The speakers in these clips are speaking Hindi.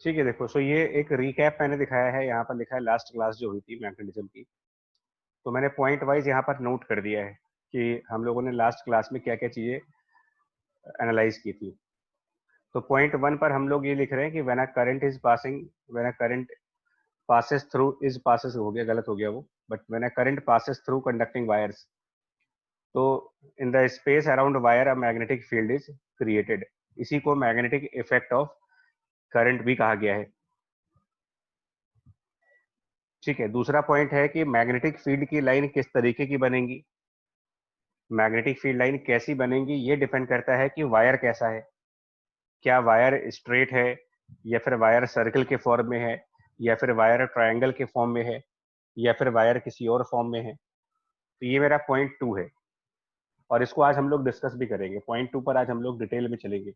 ठीक है, देखो, सो ये एक रिकैप मैंने दिखाया है, यहाँ पर लिखा है लास्ट क्लास जो हुई थी मैग्नेटिज्म की। तो मैंने पॉइंट वाइज यहाँ पर नोट कर दिया है कि हम लोगों ने लास्ट क्लास में क्या क्या चीजें एनालाइज की थी। तो पॉइंट वन पर हम लोग ये लिख रहे हैं कि when a current is passing, when a current passes through, is passes हो गया, गलत हो गया वो, but when a current passes through conducting wires, तो in the space around wire a magnetic field is created. इसी को मैग्नेटिक इफेक्ट ऑफ करंट भी कहा गया है। ठीक है, दूसरा पॉइंट है कि मैग्नेटिक फील्ड की लाइन किस तरीके की बनेगी। मैग्नेटिक फील्ड लाइन कैसी बनेगी ये डिपेंड करता है कि वायर कैसा है। क्या वायर स्ट्रेट है, या फिर वायर सर्कल के फॉर्म में है, या फिर वायर ट्रायंगल के फॉर्म में है, या फिर वायर किसी और फॉर्म में है। तो ये मेरा पॉइंट टू है, और इसको आज हम लोग डिस्कस भी करेंगे। पॉइंट टू पर आज हम लोग डिटेल में चलेंगे।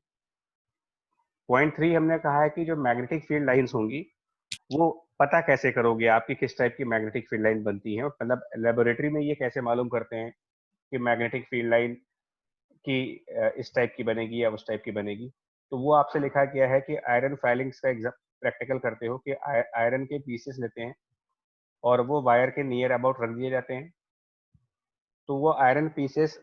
पॉइंट थ्री हमने कहा है कि जो मैग्नेटिक फील्ड लाइंस होंगी वो पता कैसे करोगे आपकी किस टाइप की मैग्नेटिक फील्ड लाइन बनती है, मतलब लेबोरेटरी में ये कैसे मालूम करते हैं कि मैग्नेटिक फील्ड लाइन की इस टाइप की बनेगी या उस टाइप की बनेगी। तो वो आपसे लिखा गया है कि आयरन फाइलिंग्स का एग्जाम प्रैक्टिकल करते हो कि आयरन के पीसेस लेते हैं और वो वायर के नियर अबाउट रख दिए जाते हैं। तो वो आयरन पीसेस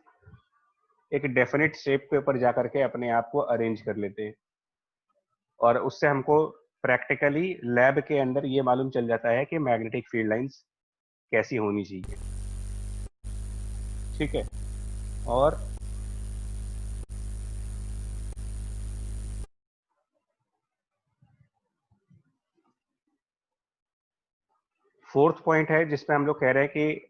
एक डेफिनेट शेप के ऊपर जाकर के अपने आप को अरेंज कर लेते हैं, और उससे हमको प्रैक्टिकली लैब के अंदर ये मालूम चल जाता है कि मैग्नेटिक फील्ड लाइंस कैसी होनी चाहिए। ठीक है, और फोर्थ पॉइंट है जिसपे हम लोग कह रहे हैं कि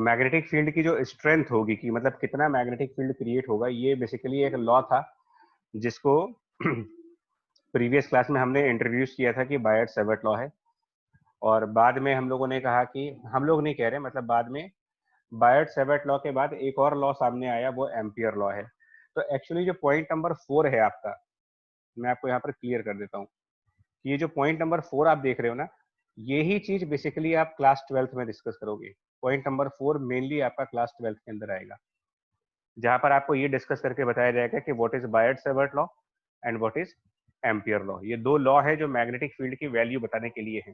मैग्नेटिक फील्ड की जो स्ट्रेंथ होगी, कि मतलब कितना मैग्नेटिक फील्ड क्रिएट होगा, ये बेसिकली एक लॉ था जिसको प्रीवियस क्लास में हमने इंट्रोड्यूस किया था कि बायट सेवर्ट लॉ है। और बाद में हम लोगों ने कहा कि, हम लोग नहीं कह रहे, मतलब बाद में बायट सेवर्ट लॉ के बाद एक और लॉ सामने आया, वो एम्पियर लॉ है। तो एक्चुअली जो पॉइंट नंबर 4 है आपका, मैं आपको यहाँ पर क्लियर कर देता हूँ। ये जो पॉइंट नंबर 4 आप देख रहे हो ना, यही चीज बेसिकली आप क्लास 12th में डिस्कस करोगे। पॉइंट नंबर 4 मेनली आपका क्लास 12th के अंदर आएगा, जहां पर आपको ये डिस्कस करके बताया जाएगा कि what is Biot Savart law and what is Ampere law. ये दो लॉ है जो मैग्नेटिक फील्ड की वैल्यू बताने के लिए है।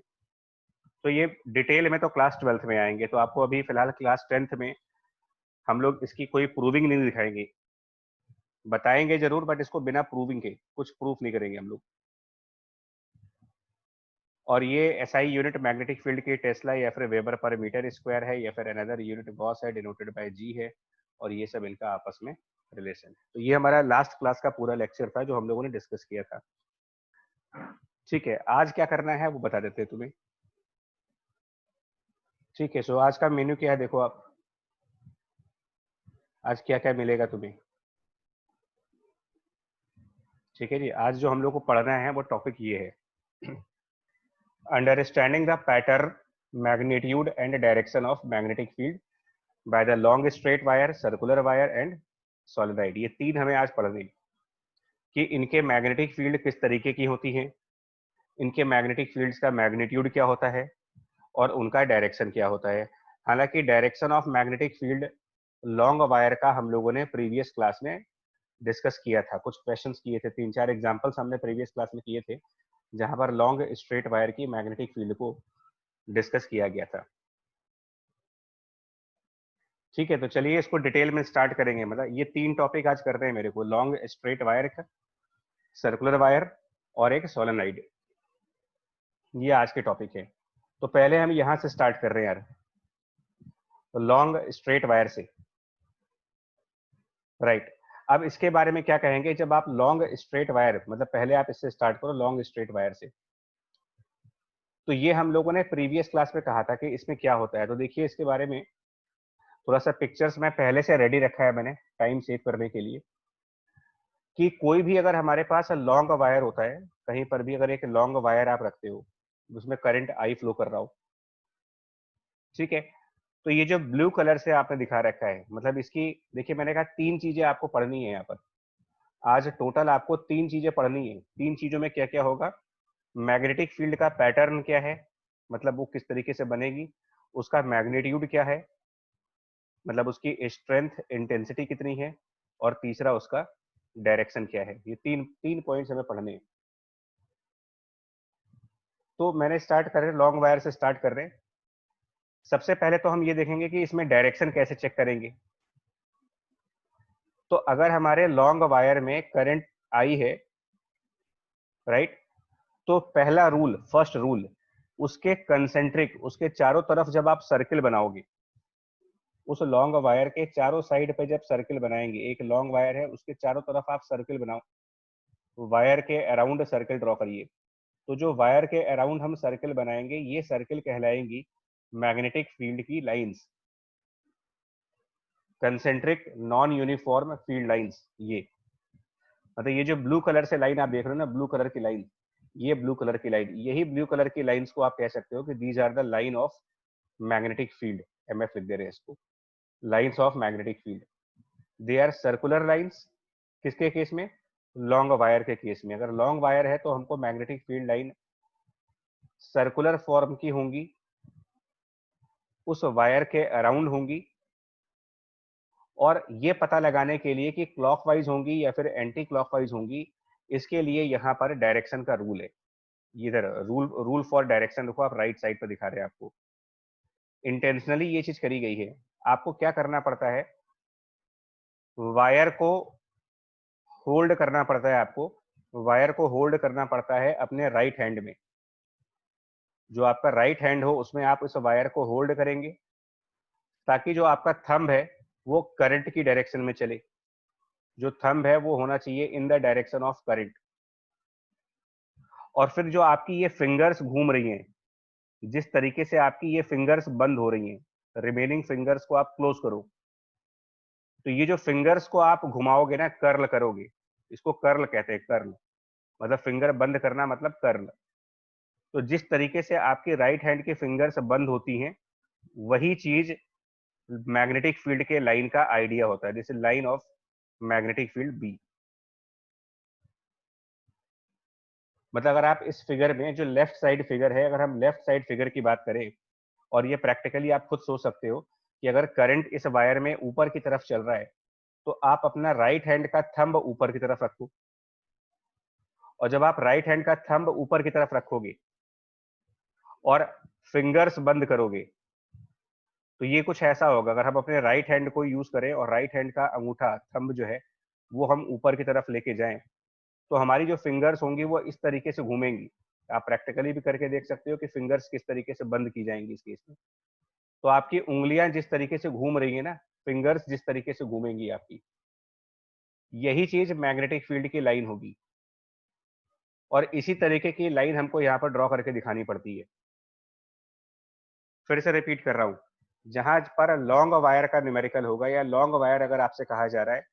तो ये डिटेल में तो क्लास 12th में आएंगे, तो आपको अभी फिलहाल क्लास 10th में हम लोग इसकी कोई प्रूविंग नहीं दिखाएंगे, बताएंगे जरूर, बट इसको बिना प्रूविंग के कुछ प्रूफ नहीं करेंगे हम लोग। और ये एसआई यूनिट मैग्नेटिक फील्ड की टेस्ला या फिर वेबर पर मीटर स्क्वायर है, या फिर अनदर यूनिट गॉस है डिनोटेड बाय जी है, और ये सब इनका आपस में रिलेशन है। तो ये हमारा लास्ट क्लास का पूरा लेक्चर था जो हम लोगों ने डिस्कस किया था। ठीक है, आज क्या करना है वो बता देते हैं तुम्हें। ठीक है, सो आज का मेन्यू क्या है, देखो आप आज क्या क्या मिलेगा तुम्हें। ठीक है जी, आज जो हम लोग को पढ़ना है वो टॉपिक ये है, understanding the pattern, magnitude and direction of magnetic field by the long straight wire, circular wire and solenoid. ये तीन हमें आज पढ़ने, कि इनके मैग्नेटिक फील्ड किस तरीके की होती हैं, इनके मैग्नेटिक फील्ड्स का मैग्नीट्यूड क्या होता है, और उनका डायरेक्शन क्या होता है। हालांकि direction of magnetic field long wire का हम लोगों ने प्रीवियस क्लास में डिस्कस किया था, कुछ क्वेश्चंस किए थे, 3-4 एग्जांपल्स हमने प्रीवियस क्लास में किए थे जहां पर लॉन्ग स्ट्रेट वायर की मैग्नेटिक फील्ड को डिस्कस किया गया था। ठीक है, तो चलिए इसको डिटेल में स्टार्ट करेंगे। मतलब ये तीन टॉपिक आज करते हैं मेरे को, लॉन्ग स्ट्रेट वायर का, सर्कुलर वायर और एक सोलेनोइड, ये आज के टॉपिक है। तो पहले हम यहां से स्टार्ट कर रहे हैं यार, तो लॉन्ग स्ट्रेट वायर से, राइट। अब इसके बारे में क्या कहेंगे, जब आप लॉन्ग स्ट्रेट वायर, मतलब पहले आप इससे स्टार्ट करो लॉन्ग स्ट्रेट वायर से। तो ये हम लोगों ने प्रीवियस क्लास में कहा था कि इसमें क्या होता है। तो देखिए इसके बारे में थोड़ा सा पिक्चर्स मैं पहले से रेडी रखा है मैंने टाइम सेव करने के लिए, कि कोई भी अगर हमारे पास लॉन्ग वायर होता है, कहीं पर भी अगर एक लॉन्ग वायर आप रखते हो, उसमें करंट आई फ्लो कर रहा हो, ठीक है। तो ये जो ब्लू कलर से आपने दिखा रखा है, मतलब इसकी, देखिए मैंने कहा तीन चीजें आपको पढ़नी है यहाँ पर। आज टोटल आपको तीन चीजें पढ़नी है। तीन चीजों में क्या क्या होगा, मैग्नेटिक फील्ड का पैटर्न क्या है, मतलब वो किस तरीके से बनेगी, उसका मैग्नीट्यूड क्या है, मतलब उसकी स्ट्रेंथ इंटेंसिटी कितनी है, और तीसरा उसका डायरेक्शन क्या है। ये तीन तीन पॉइंट्स हमें पढ़ने हैं। तो मैंने स्टार्ट कर रहे हैं, लॉन्ग वायर से स्टार्ट कर रहे हैं। सबसे पहले तो हम ये देखेंगे कि इसमें डायरेक्शन कैसे चेक करेंगे। तो अगर हमारे लॉन्ग वायर में करंट आई है, राइट, तो पहला रूल, फर्स्ट रूल, उसके कंसेंट्रिक, उसके चारों तरफ जब आप सर्किल बनाओगे, उस लॉन्ग वायर के चारों साइड पे जब सर्किल बनाएंगे, एक लॉन्ग वायर है उसके चारों तरफ आप सर्किल बनाओ, वायर के अराउंड सर्किल ड्रॉ करिए। तो जो वायर के अराउंड हम सर्किल बनाएंगे, ये सर्किल कहलाएंगी मैग्नेटिक फील्ड की lines, concentric non uniform field lines. ये मतलब ये जो ब्लू कलर से लाइन आप देख रहे हो ना, ब्लू कलर की लाइन, ये ब्लू कलर की लाइन, यही ब्लू कलर की लाइंस को आप कह सकते हो कि these are the line of magnetic field. MF लिख दे रहे हैं इसको, lines of magnetic field. They are circular lines, किसके केस में? लॉन्ग वायर के केस में। अगर लॉन्ग वायर है तो हमको magnetic field line circular form की होंगी, उस वायर के अराउंड होंगी, और ये पता लगाने के लिए कि क्लॉकवाइज होंगी या फिर एंटी क्लॉकवाइज होंगी, इसके लिए यहाँ पर डायरेक्शन का रूल है। इधर रूल फॉर डायरेक्शन देखो, आप राइट साइड पर दिखा रहे हैं आपको। इंटेंशनली ये चीज करी गई है। आपको क्या करना पड़ता है, वायर को होल्ड करना पड़ता है, आपको वायर को होल्ड करना पड़ता है अपने राइट हैंड में। जो आपका राइट हैंड हो उसमें आप इस वायर को होल्ड करेंगे, ताकि जो आपका थंब है वो करंट की डायरेक्शन में चले। जो थंब है वो होना चाहिए in the direction of current. और फिर जो आपकी ये फिंगर्स घूम रही हैं, जिस तरीके से आपकी ये फिंगर्स बंद हो रही हैं, रिमेनिंग फिंगर्स को आप क्लोज करो। तो ये जो फिंगर्स को आप घुमाओगे ना, कर्ल करोगे, इसको कर्ल कहते हैं, कर्ल मतलब फिंगर बंद करना मतलब कर्ल। तो जिस तरीके से आपकी राइट हैंड की फिंगर्स बंद होती हैं, वही चीज मैग्नेटिक फील्ड के लाइन का आइडिया होता है। This is line of magnetic field B. मतलब अगर आप इस फिगर में, जो लेफ्ट साइड फिगर है, अगर हम लेफ्ट साइड फिगर की बात करें, और ये प्रैक्टिकली आप खुद सोच सकते हो कि अगर करंट इस वायर में ऊपर की तरफ चल रहा है, तो आप अपना राइट हैंड का थंब ऊपर की तरफ रखो। और जब आप राइट हैंड का थंब ऊपर की तरफ रखोगे और फिंगर्स बंद करोगे, तो ये कुछ ऐसा होगा। अगर हम अपने राइट हैंड को यूज करें और राइट हैंड का अंगूठा, थंब जो है, वो हम ऊपर की तरफ लेके जाएं, तो हमारी जो फिंगर्स होंगी वो इस तरीके से घूमेंगी। आप प्रैक्टिकली भी करके देख सकते हो कि फिंगर्स किस तरीके से बंद की जाएंगी इस केस में। तो आपकी उंगलियां जिस तरीके से घूम रही है ना, फिंगर्स जिस तरीके से घूमेंगी आपकी, यही चीज मैग्नेटिक फील्ड की लाइन होगी। और इसी तरीके की लाइन हमको यहाँ पर ड्रॉ करके दिखानी पड़ती है। फिर से रिपीट कर रहा हूँ, जहां पर लॉन्ग वायर का न्यूमेरिकल होगा, या लॉन्ग वायर अगर आपसे कहा जा रहा है,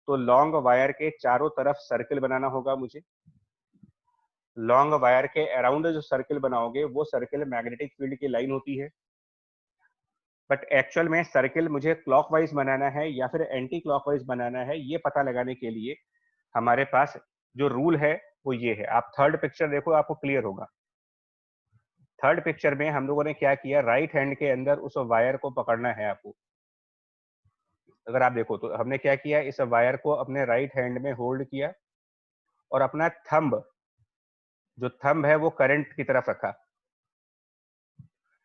तो लॉन्ग वायर के चारों तरफ सर्किल बनाना होगा मुझे। लॉन्ग वायर के अराउंड जो सर्किल बनाओगे, वो सर्किल मैग्नेटिक फील्ड की लाइन होती है। बट एक्चुअल में सर्किल मुझे क्लॉकवाइज बनाना है या फिर एंटी क्लॉकवाइज बनाना है, ये पता लगाने के लिए हमारे पास जो रूल है वो ये है। आप थर्ड पिक्चर देखो, आपको क्लियर होगा। थर्ड पिक्चर में हम लोगों ने क्या किया, राइट हैंड के अंदर उस वायर को पकड़ना है आपको। अगर आप देखो तो हमने क्या किया, इस वायर को अपने राइट हैंड में होल्ड किया और अपना थंब, जो थंब है वो करंट की तरफ रखा।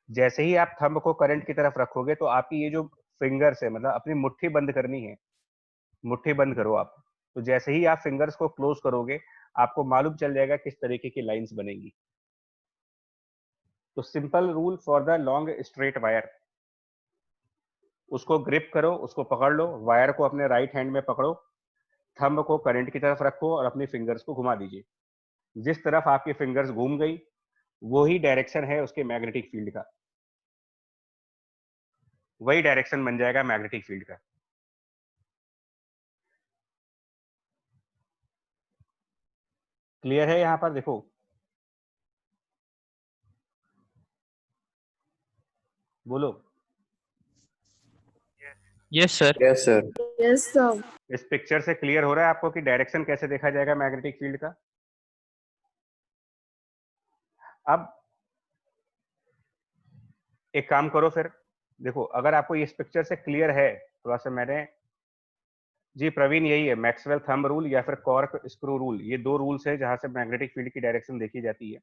जैसे ही आप थंब को करंट की तरफ रखोगे, तो आपकी ये जो फिंगर्स है, मतलब अपनी मुट्ठी बंद करनी है, मुट्ठी बंद करो आप। तो जैसे ही आप फिंगर्स को क्लोज करोगे, आपको मालूम चल जाएगा किस तरीके की लाइंस बनेंगी। तो simple rule for the long straight wire, उसको ग्रिप करो, उसको पकड़ लो, वायर को अपने राइट हैंड में पकड़ो, थंब को करंट की तरफ रखो और अपनी फिंगर्स को घुमा दीजिए। जिस तरफ आपकी फिंगर्स घूम गई, वही डायरेक्शन है उसके मैग्नेटिक फील्ड का, वही डायरेक्शन बन जाएगा मैग्नेटिक फील्ड का। क्लियर है यहां पर? देखो, बोलो। Yes sir. Yes sir. Yes sir. इस पिक्चर से क्लियर हो रहा है आपको कि डायरेक्शन कैसे देखा जाएगा मैग्नेटिक फील्ड का? अब एक काम करो फिर, देखो अगर आपको इस पिक्चर से क्लियर है, थोड़ा सा मैंने, जी प्रवीण, यही है मैक्सवेल थंब रूल या फिर कॉर्क स्क्रू रूल। ये दो रूल्स है जहां से मैग्नेटिक फील्ड की डायरेक्शन देखी जाती है।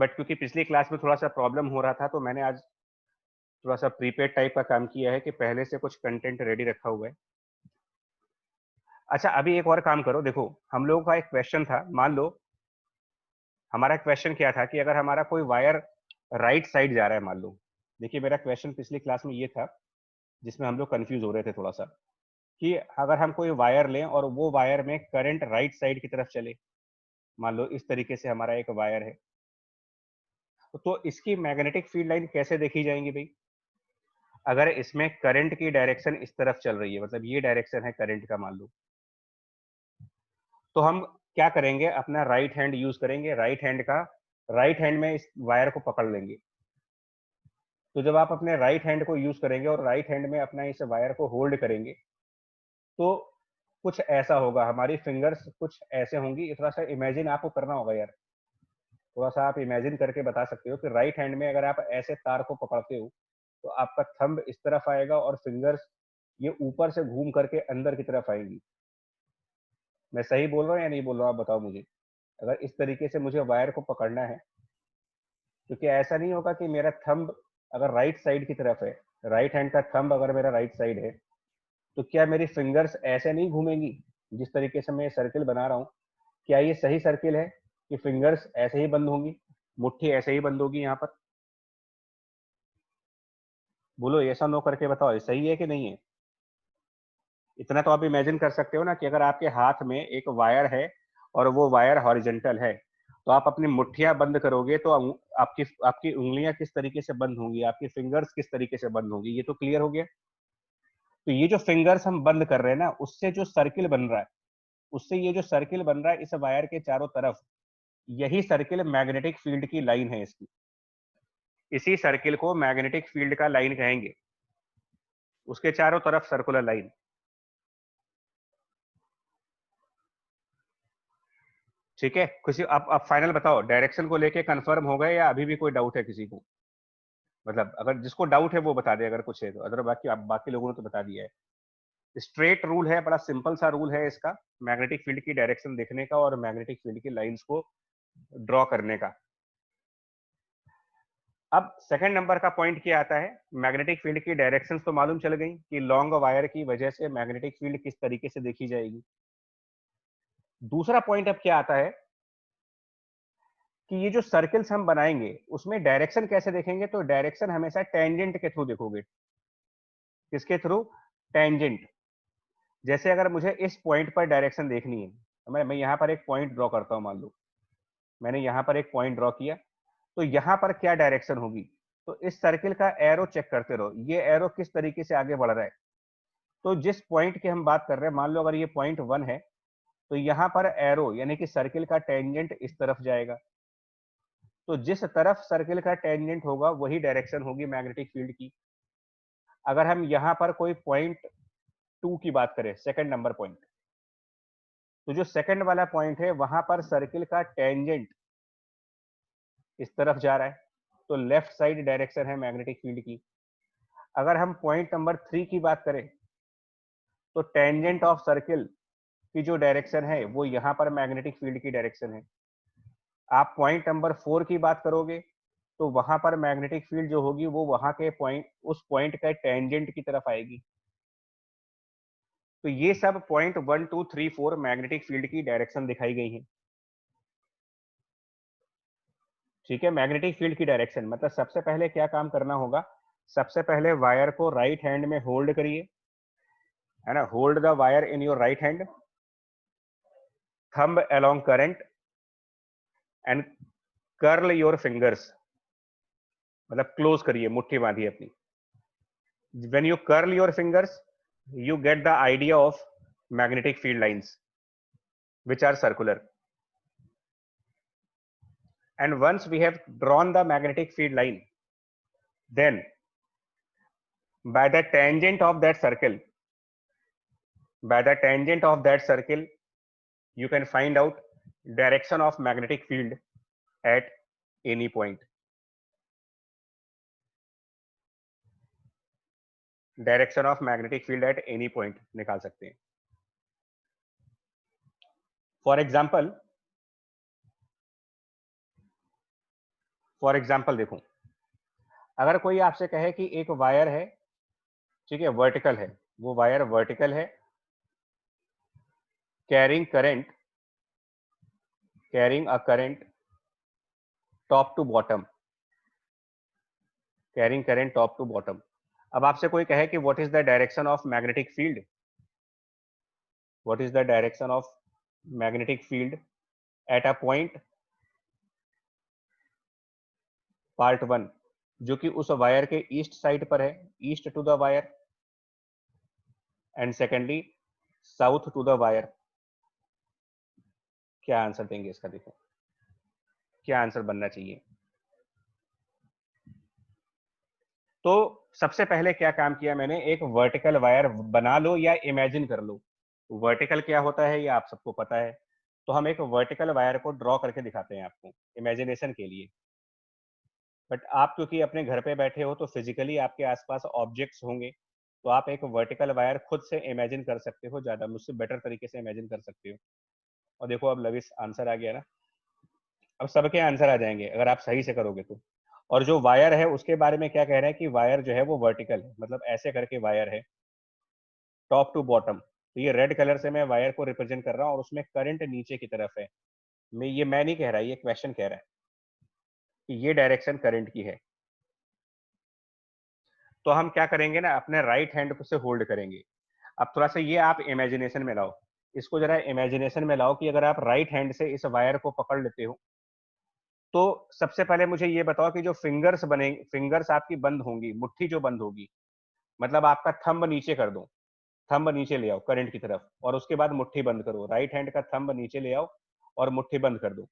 बट क्योंकि पिछली क्लास में थोड़ा सा प्रॉब्लम हो रहा था तो मैंने आज थोड़ा सा प्रीपेड टाइप का काम किया है कि पहले से कुछ कंटेंट रेडी रखा हुआ है। अच्छा, अभी एक और काम करो, देखो हम लोगों का एक क्वेश्चन था, मान लो हमारा क्वेश्चन क्या था कि अगर हमारा कोई वायर राइट साइड जा रहा है, मान लो, देखिए मेरा क्वेश्चन पिछली क्लास में ये था जिसमें हम लोग कंफ्यूज हो रहे थे थोड़ा सा, कि अगर हम कोई वायर लें और वो वायर में करंट राइट साइड की तरफ चले, मान लो इस तरीके से हमारा एक वायर है, तो इसकी मैग्नेटिक फील्ड लाइन कैसे देखी जाएंगी भाई? अगर इसमें करंट की डायरेक्शन इस तरफ चल रही है, मतलब ये डायरेक्शन है करंट का मान लो, तो हम क्या करेंगे, अपना राइट हैंड यूज करेंगे, राइट हैंड में इस वायर को पकड़ लेंगे। तो जब आप अपने राइट हैंड को यूज करेंगे और राइट हैंड में अपना इस वायर को होल्ड करेंगे, तो कुछ ऐसा होगा, हमारी फिंगर्स कुछ ऐसे होंगी, थोड़ा सा इमेजिन आपको करना होगा यार, थोड़ा सा आप इमेजिन करके बता सकते हो कि राइट हैंड में अगर आप ऐसे तार को पकड़ते हो तो आपका थंब इस तरफ आएगा और फिंगर्स ये ऊपर से घूम करके अंदर की तरफ आएंगी। मैं सही बोल रहा हूँ या नहीं बोल रहा हूँ, आप बताओ मुझे। अगर इस तरीके से मुझे वायर को पकड़ना है, क्योंकि ऐसा नहीं होगा कि मेरा थंब अगर राइट साइड की तरफ है, राइट हैंड का थंब अगर मेरा राइट साइड है, तो क्या मेरी फिंगर्स ऐसे नहीं घूमेंगी? जिस तरीके से मैं सर्किल बना रहा हूँ, क्या ये सही सर्किल है कि फिंगर्स ऐसे ही बंद होंगी, मुट्ठी ऐसे ही बंद होगी यहाँ पर? बोलो ऐसा नो करके बताओ, ये सही है कि नहीं है? इतना तो आप इमेजिन कर सकते हो ना कि अगर आपके हाथ में एक वायर है और वो वायर हॉरिजेंटल है, तो आप अपनी मुट्ठियां बंद करोगे तो आपकी आपकी उंगलियां किस तरीके से बंद होंगी, आपकी फिंगर्स किस तरीके से बंद होंगी, ये तो क्लियर हो गया। तो ये जो फिंगर्स हम बंद कर रहे हैं ना, उससे जो सर्किल बन रहा है, उससे ये जो सर्किल बन रहा है इस वायर के चारों तरफ, यही सर्किल मैग्नेटिक फील्ड की लाइन है इसकी। इसी सर्किल को मैग्नेटिक फील्ड का लाइन कहेंगे, उसके चारों तरफ सर्कुलर लाइन। ठीक है, किसी आप फाइनल बताओ, डायरेक्शन को लेके कंफर्म हो गए या अभी भी कोई डाउट है किसी को? मतलब अगर जिसको डाउट है वो बता दे अगर कुछ है तो, अदर बाकी आप बाकी लोगों ने तो बता दिया है। स्ट्रेट रूल है, बड़ा सिंपल सा रूल है इसका, मैग्नेटिक फील्ड की डायरेक्शन देखने का और मैग्नेटिक फील्ड की लाइंस को ड्रॉ करने का। अब सेकंड नंबर का पॉइंट क्या आता है, मैग्नेटिक फील्ड की डायरेक्शन तो मालूम चल गई कि लॉन्ग वायर की वजह से मैग्नेटिक फील्ड किस तरीके से देखी जाएगी। दूसरा पॉइंट अब क्या आता है कि ये जो सर्कल्स हम बनाएंगे उसमें डायरेक्शन कैसे देखेंगे, तो डायरेक्शन हमेशा टेंजेंट के थ्रू देखोगे। किसके थ्रू? टेंजेंट। जैसे अगर मुझे इस पॉइंट पर डायरेक्शन देखनी है, तो मैं यहाँ पर एक पॉइंट ड्रॉ करता हूँ, मान लो मैंने यहाँ पर एक पॉइंट ड्रॉ किया, तो यहाँ पर क्या डायरेक्शन होगी? तो इस सर्किल का एरो चेक करते रहो, ये एरो किस तरीके से आगे बढ़ रहा है। तो जिस पॉइंट की हम बात कर रहे हैं, मान लो अगर ये पॉइंट 1 है, तो यहाँ पर एरो यानी कि सर्किल का टेंजेंट इस तरफ जाएगा। तो जिस तरफ सर्किल का टेंजेंट होगा वही डायरेक्शन होगी मैग्नेटिक फील्ड की। अगर हम यहाँ पर कोई पॉइंट 2 की बात करें, सेकंड नंबर पॉइंट, तो जो सेकंड वाला पॉइंट है वहां पर सर्किल का टेंजेंट इस तरफ जा रहा है, तो लेफ्ट साइड डायरेक्शन है मैग्नेटिक फील्ड की। अगर हम पॉइंट नंबर 3 की बात करें, तो टेंजेंट ऑफ सर्किल की जो डायरेक्शन है वो यहाँ पर मैग्नेटिक फील्ड की डायरेक्शन है। आप पॉइंट नंबर 4 की बात करोगे तो वहां पर मैग्नेटिक फील्ड जो होगी वो वहां के पॉइंट, उस पॉइंट का टेंजेंट की तरफ आएगी। तो ये सब पॉइंट 1 2 3 4 मैग्नेटिक फील्ड की डायरेक्शन दिखाई गई है। ठीक है, मैग्नेटिक फील्ड की डायरेक्शन मतलब सबसे पहले क्या काम करना होगा, सबसे पहले वायर को राइट हैंड में होल्ड करिए, है ना, hold the wire in your right hand, thumb along current and curl your fingers, मतलब क्लोज करिए, मुट्ठी बांधिए अपनी। when you curl your fingers you get the idea of magnetic field lines which are circular, and once we have drawn the magnetic field line, then by the tangent of that circle, by the tangent of that circle you can find out direction of magnetic field at any point, direction of magnetic field at any point निकाल सकते हैं। फॉर एग्जाम्पल फॉर एग्जाम्पल देखो, अगर कोई आपसे कहे कि एक वायर है, ठीक है, वर्टिकल है, वो वायर वर्टिकल है, carrying current, carrying a current top to bottom, carrying current top to bottom. अब आपसे कोई कहे कि what is the direction of magnetic field, what is the direction of magnetic field at a point, part one, जो कि उस वायर के ईस्ट साइड पर है, east to the wire, and secondly south to the wire. क्या आंसर देंगे इसका, देखो क्या आंसर बनना चाहिए। तो सबसे पहले क्या काम किया मैंने, एक वर्टिकल वायर बना लो या इमेजिन कर लो। वर्टिकल क्या होता है ये आप सबको पता है, तो हम एक वर्टिकल वायर को ड्रॉ करके दिखाते हैं आपको इमेजिनेशन के लिए। बट आप क्योंकि अपने घर पे बैठे हो तो फिजिकली आपके आसपास ऑब्जेक्ट्स होंगे, तो आप एक वर्टिकल वायर खुद से इमेजिन कर सकते हो, ज्यादा मुझसे बेटर तरीके से इमेजिन कर सकते हो। और देखो अब लविश आंसर आ गया ना, अब सबके आंसर आ जाएंगे अगर आप सही से करोगे तो। और जो वायर है उसके बारे में क्या कह रहे हैं कि वायर जो है वो वर्टिकल है, मतलब ऐसे करके वायर है टॉप टू बॉटम। तो ये रेड कलर से मैं वायर को रिप्रेजेंट कर रहा हूँ और उसमें करंट नीचे की तरफ है। मैं नहीं कह रहा, ये क्वेश्चन कह रहा है कि ये डायरेक्शन करंट की है। तो हम क्या करेंगे ना, अपने राइट हैंड से होल्ड करेंगे। अब थोड़ा सा ये आप इमेजिनेशन में लाओ, इसको जरा इमेजिनेशन में लाओ कि अगर आप राइट हैंड से इस वायर को पकड़ लेते हो, तो सबसे पहले मुझे ये बताओ कि जो फिंगर्स बनेंगे, फिंगर्स आपकी बंद होंगी, मुट्ठी जो बंद होगी, मतलब आपका थंब नीचे कर दो, थंब नीचे ले आओ करंट की तरफ, और उसके बाद मुट्ठी बंद करो, राइट हैंड का थंब नीचे ले आओ और मुट्ठी बंद कर दो।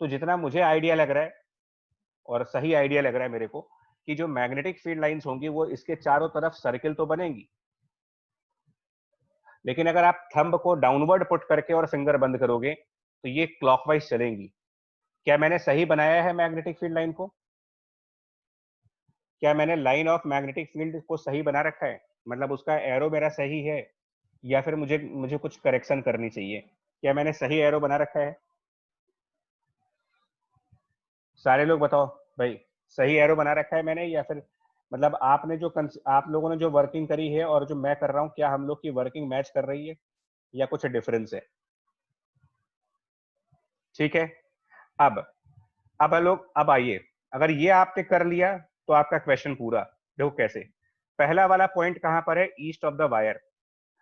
तो जितना मुझे आइडिया लग रहा है, और सही आइडिया लग रहा है मेरे को, कि जो मैग्नेटिक फील्ड लाइंस होंगी वो इसके चारों तरफ सर्किल तो बनेंगी, लेकिन अगर आप थंब को डाउनवर्ड पुट करके और फिंगर बंद करोगे तो ये क्लॉकवाइज चलेंगी। क्या मैंने सही बनाया है मैग्नेटिक फील्ड लाइन को? क्या मैंने लाइन ऑफ मैग्नेटिक फील्ड को सही बना रखा है, मतलब उसका एरो मेरा सही है, या फिर मुझे मुझे कुछ करेक्शन करनी चाहिए? क्या मैंने सही एरो बना रखा है? सारे लोग बताओ भाई, सही एरो बना रखा है मैंने, या फिर मतलब आपने जो आप लोगों ने जो वर्किंग करी है और जो मैं कर रहा हूँ, क्या हम लोग की वर्किंग मैच कर रही है या कुछ डिफरेंस है? ठीक है। अब अब आइए, अगर ये आपने कर लिया तो आपका क्वेश्चन पूरा। देखो कैसे, पहला वाला पॉइंट कहां पर है, ईस्ट ऑफ द वायर।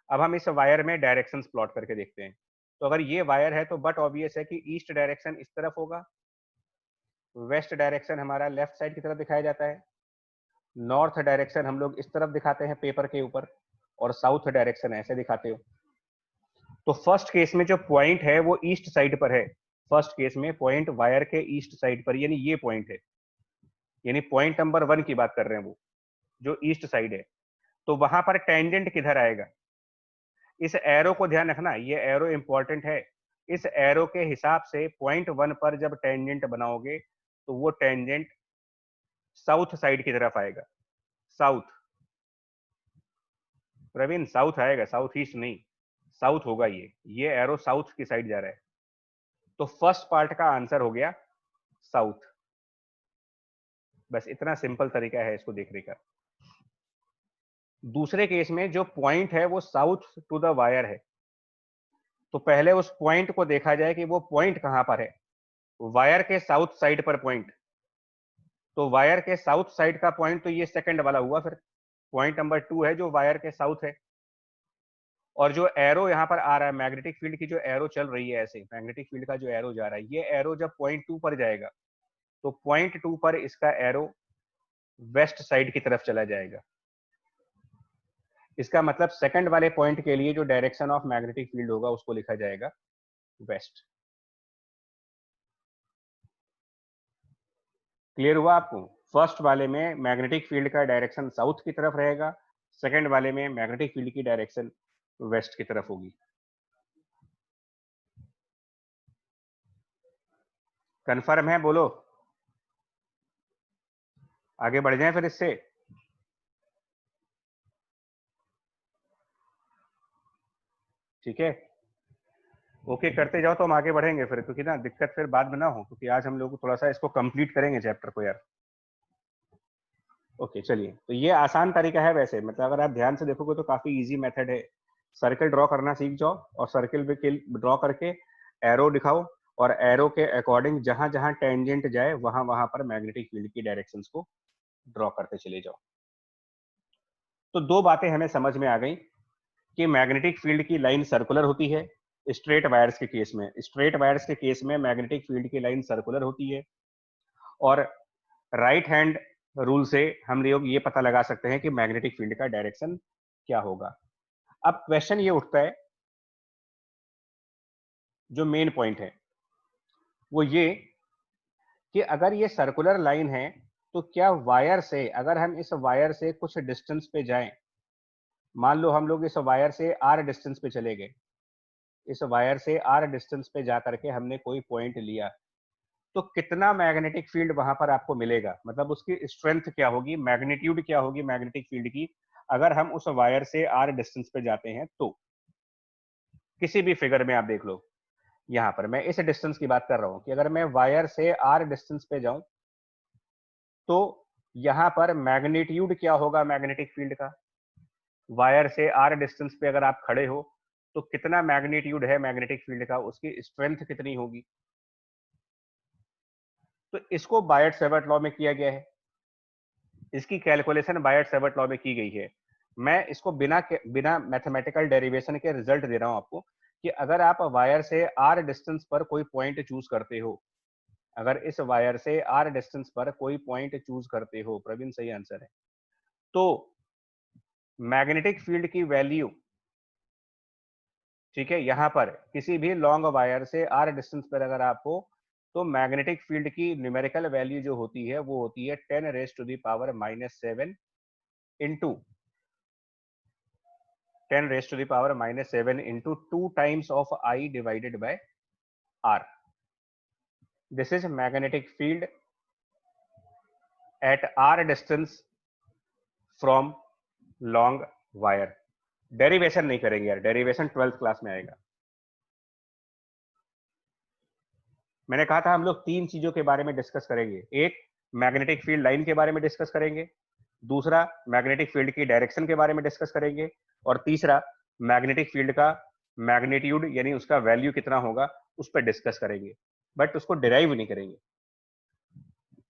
अब हम इस वायर में डायरेक्शंस प्लॉट करके देखते हैं। तो अगर ये वायर है तो बट ऑब्वियस है कि ईस्ट डायरेक्शन इस तरफ होगा, वेस्ट डायरेक्शन हमारा लेफ्ट साइड की तरफ दिखाया जाता है, नॉर्थ डायरेक्शन हम लोग इस तरफ दिखाते हैं पेपर के ऊपर, और साउथ डायरेक्शन ऐसे दिखाते हो। तो फर्स्ट केस में जो पॉइंट है वो ईस्ट साइड पर है, फर्स्ट केस में पॉइंट वायर के ईस्ट साइड पर, यानी ये पॉइंट है, यानी पॉइंट नंबर 1 की बात कर रहे हैं वो, जो ईस्ट साइड है। तो वहां पर टेंजेंट किधर आएगा, इस एरो को ध्यान रखना, ये एरो इंपॉर्टेंट है। इस एरो के हिसाब से पॉइंट 1 पर जब टेंजेंट बनाओगे तो वो टेंजेंट साउथ साइड की तरफ आएगा, साउथ, प्रवीण साउथ आएगा, साउथ ईस्ट नहीं, साउथ होगा। ये एरो साउथ की साइड जा रहा है, तो फर्स्ट पार्ट का आंसर हो गया साउथ। बस इतना सिंपल तरीका है इसको देखने का। दूसरे केस में जो पॉइंट है वो साउथ टू द वायर है, तो पहले उस पॉइंट को देखा जाए कि वो पॉइंट कहां पर है। वायर के साउथ साइड पर पॉइंट, तो वायर के साउथ साइड का पॉइंट तो ये सेकंड वाला हुआ, फिर पॉइंट नंबर 2 है जो वायर के साउथ है। और जो एरो यहाँ पर आ रहा है, मैग्नेटिक फील्ड की जो एरो चल रही है, ऐसे मैग्नेटिक फील्ड का जो एरो जा रहा है, ये एरो जब पॉइंट 2 पर जाएगा तो पॉइंट 2 पर इसका एरो वेस्ट साइड की तरफ चला जाएगा। इसका मतलब सेकंड वाले पॉइंट के लिए जो डायरेक्शन ऑफ मैग्नेटिक फील्ड होगा उसको लिखा जाएगा वेस्ट। क्लियर हुआ आपको? फर्स्ट वाले में मैग्नेटिक फील्ड का डायरेक्शन साउथ की तरफ रहेगा, सेकंड वाले में मैग्नेटिक फील्ड की डायरेक्शन वेस्ट की तरफ होगी। कंफर्म है बोलो, आगे बढ़ जाएं फिर इससे। ठीक है, ओके करते जाओ तो हम आगे बढ़ेंगे फिर, क्योंकि ना दिक्कत फिर बाद में ना हो, क्योंकि आज हम लोग थोड़ा सा इसको कंप्लीट करेंगे चैप्टर को यार। ओके चलिए, तो ये आसान तरीका है वैसे, मतलब अगर आप ध्यान से देखोगे तो काफी इजी मेथड है। सर्कल ड्रॉ करना सीख जाओ और सर्कल पे ड्रॉ करके एरो दिखाओ, और एरो के अकॉर्डिंग जहां जहां टेंजेंट जाए वहां वहां पर मैग्नेटिक फील्ड की डायरेक्शंस को ड्रॉ करते चले जाओ। तो दो बातें हमें समझ में आ गई कि मैग्नेटिक फील्ड की लाइन सर्कुलर होती है स्ट्रेट वायर्स के केस में, स्ट्रेट वायर्स के केस में मैग्नेटिक फील्ड की लाइन सर्कुलर होती है, और राइट हैंड रूल से हम लोग ये पता लगा सकते हैं कि मैग्नेटिक फील्ड का डायरेक्शन क्या होगा। अब क्वेश्चन ये उठता है, जो मेन पॉइंट है वो ये कि अगर ये सर्कुलर लाइन है तो क्या वायर से, अगर हम इस वायर से कुछ डिस्टेंस पे जाएं, मान लो हम लोग इस वायर से आर डिस्टेंस पे चले गए, इस वायर से आर डिस्टेंस पे जा करके हमने कोई पॉइंट लिया, तो कितना मैग्नेटिक फील्ड वहां पर आपको मिलेगा, मतलब उसकी स्ट्रेंथ क्या होगी, मैग्नीट्यूड क्या होगी मैग्नेटिक फील्ड की, अगर हम उस वायर से आर डिस्टेंस पे जाते हैं तो। किसी भी फिगर में आप देख लो, यहां पर मैं इस डिस्टेंस की बात कर रहा हूं कि अगर मैं वायर से आर डिस्टेंस पे जाऊं तो यहां पर मैग्नीट्यूड क्या होगा मैग्नेटिक फील्ड का, वायर से आर डिस्टेंस पे अगर आप खड़े हो तो कितना मैग्नीट्यूड है मैग्नेटिक फील्ड का, उसकी स्ट्रेंथ कितनी होगी। तो इसको बायट सेवर्ट लॉ में किया गया है, इसकी कैलकुलेशन बायट सेवर्ट लॉ में की गई है। मैं इसको बिना मैथमेटिकल डेरिवेशन के रिजल्ट दे रहा हूं आपको, कि अगर आप वायर से आर डिस्टेंस पर कोई पॉइंट चूज करते हो, अगर इस वायर से आर डिस्टेंस पर कोई पॉइंट चूज करते हो, प्रवीण सही आंसर है, तो मैग्नेटिक फील्ड की वैल्यू, ठीक है, यहां पर किसी भी लॉन्ग वायर से आर डिस्टेंस पर अगर आप हो, तो मैग्नेटिक फील्ड की न्यूमेरिकल वैल्यू जो होती है वो होती है 10⁻⁻⁷ into 10⁻⁻⁷ into 2 times of I divided by R. This is magnetic field at R distance from long wire. Derivation नहीं करेंगे यार, डेरिवेशन 12th क्लास में आएगा। मैंने कहा था हम लोग तीन चीजों के बारे में डिस्कस करेंगे, एक मैग्नेटिक फील्ड लाइन के बारे में डिस्कस करेंगे, दूसरा मैग्नेटिक फील्ड की डायरेक्शन के बारे में डिस्कस करेंगे, और तीसरा मैग्नेटिक फील्ड का मैग्नीट्यूड यानी उसका वैल्यू कितना होगा उस पर डिस्कस करेंगे, बट उसको डिराइव नहीं करेंगे।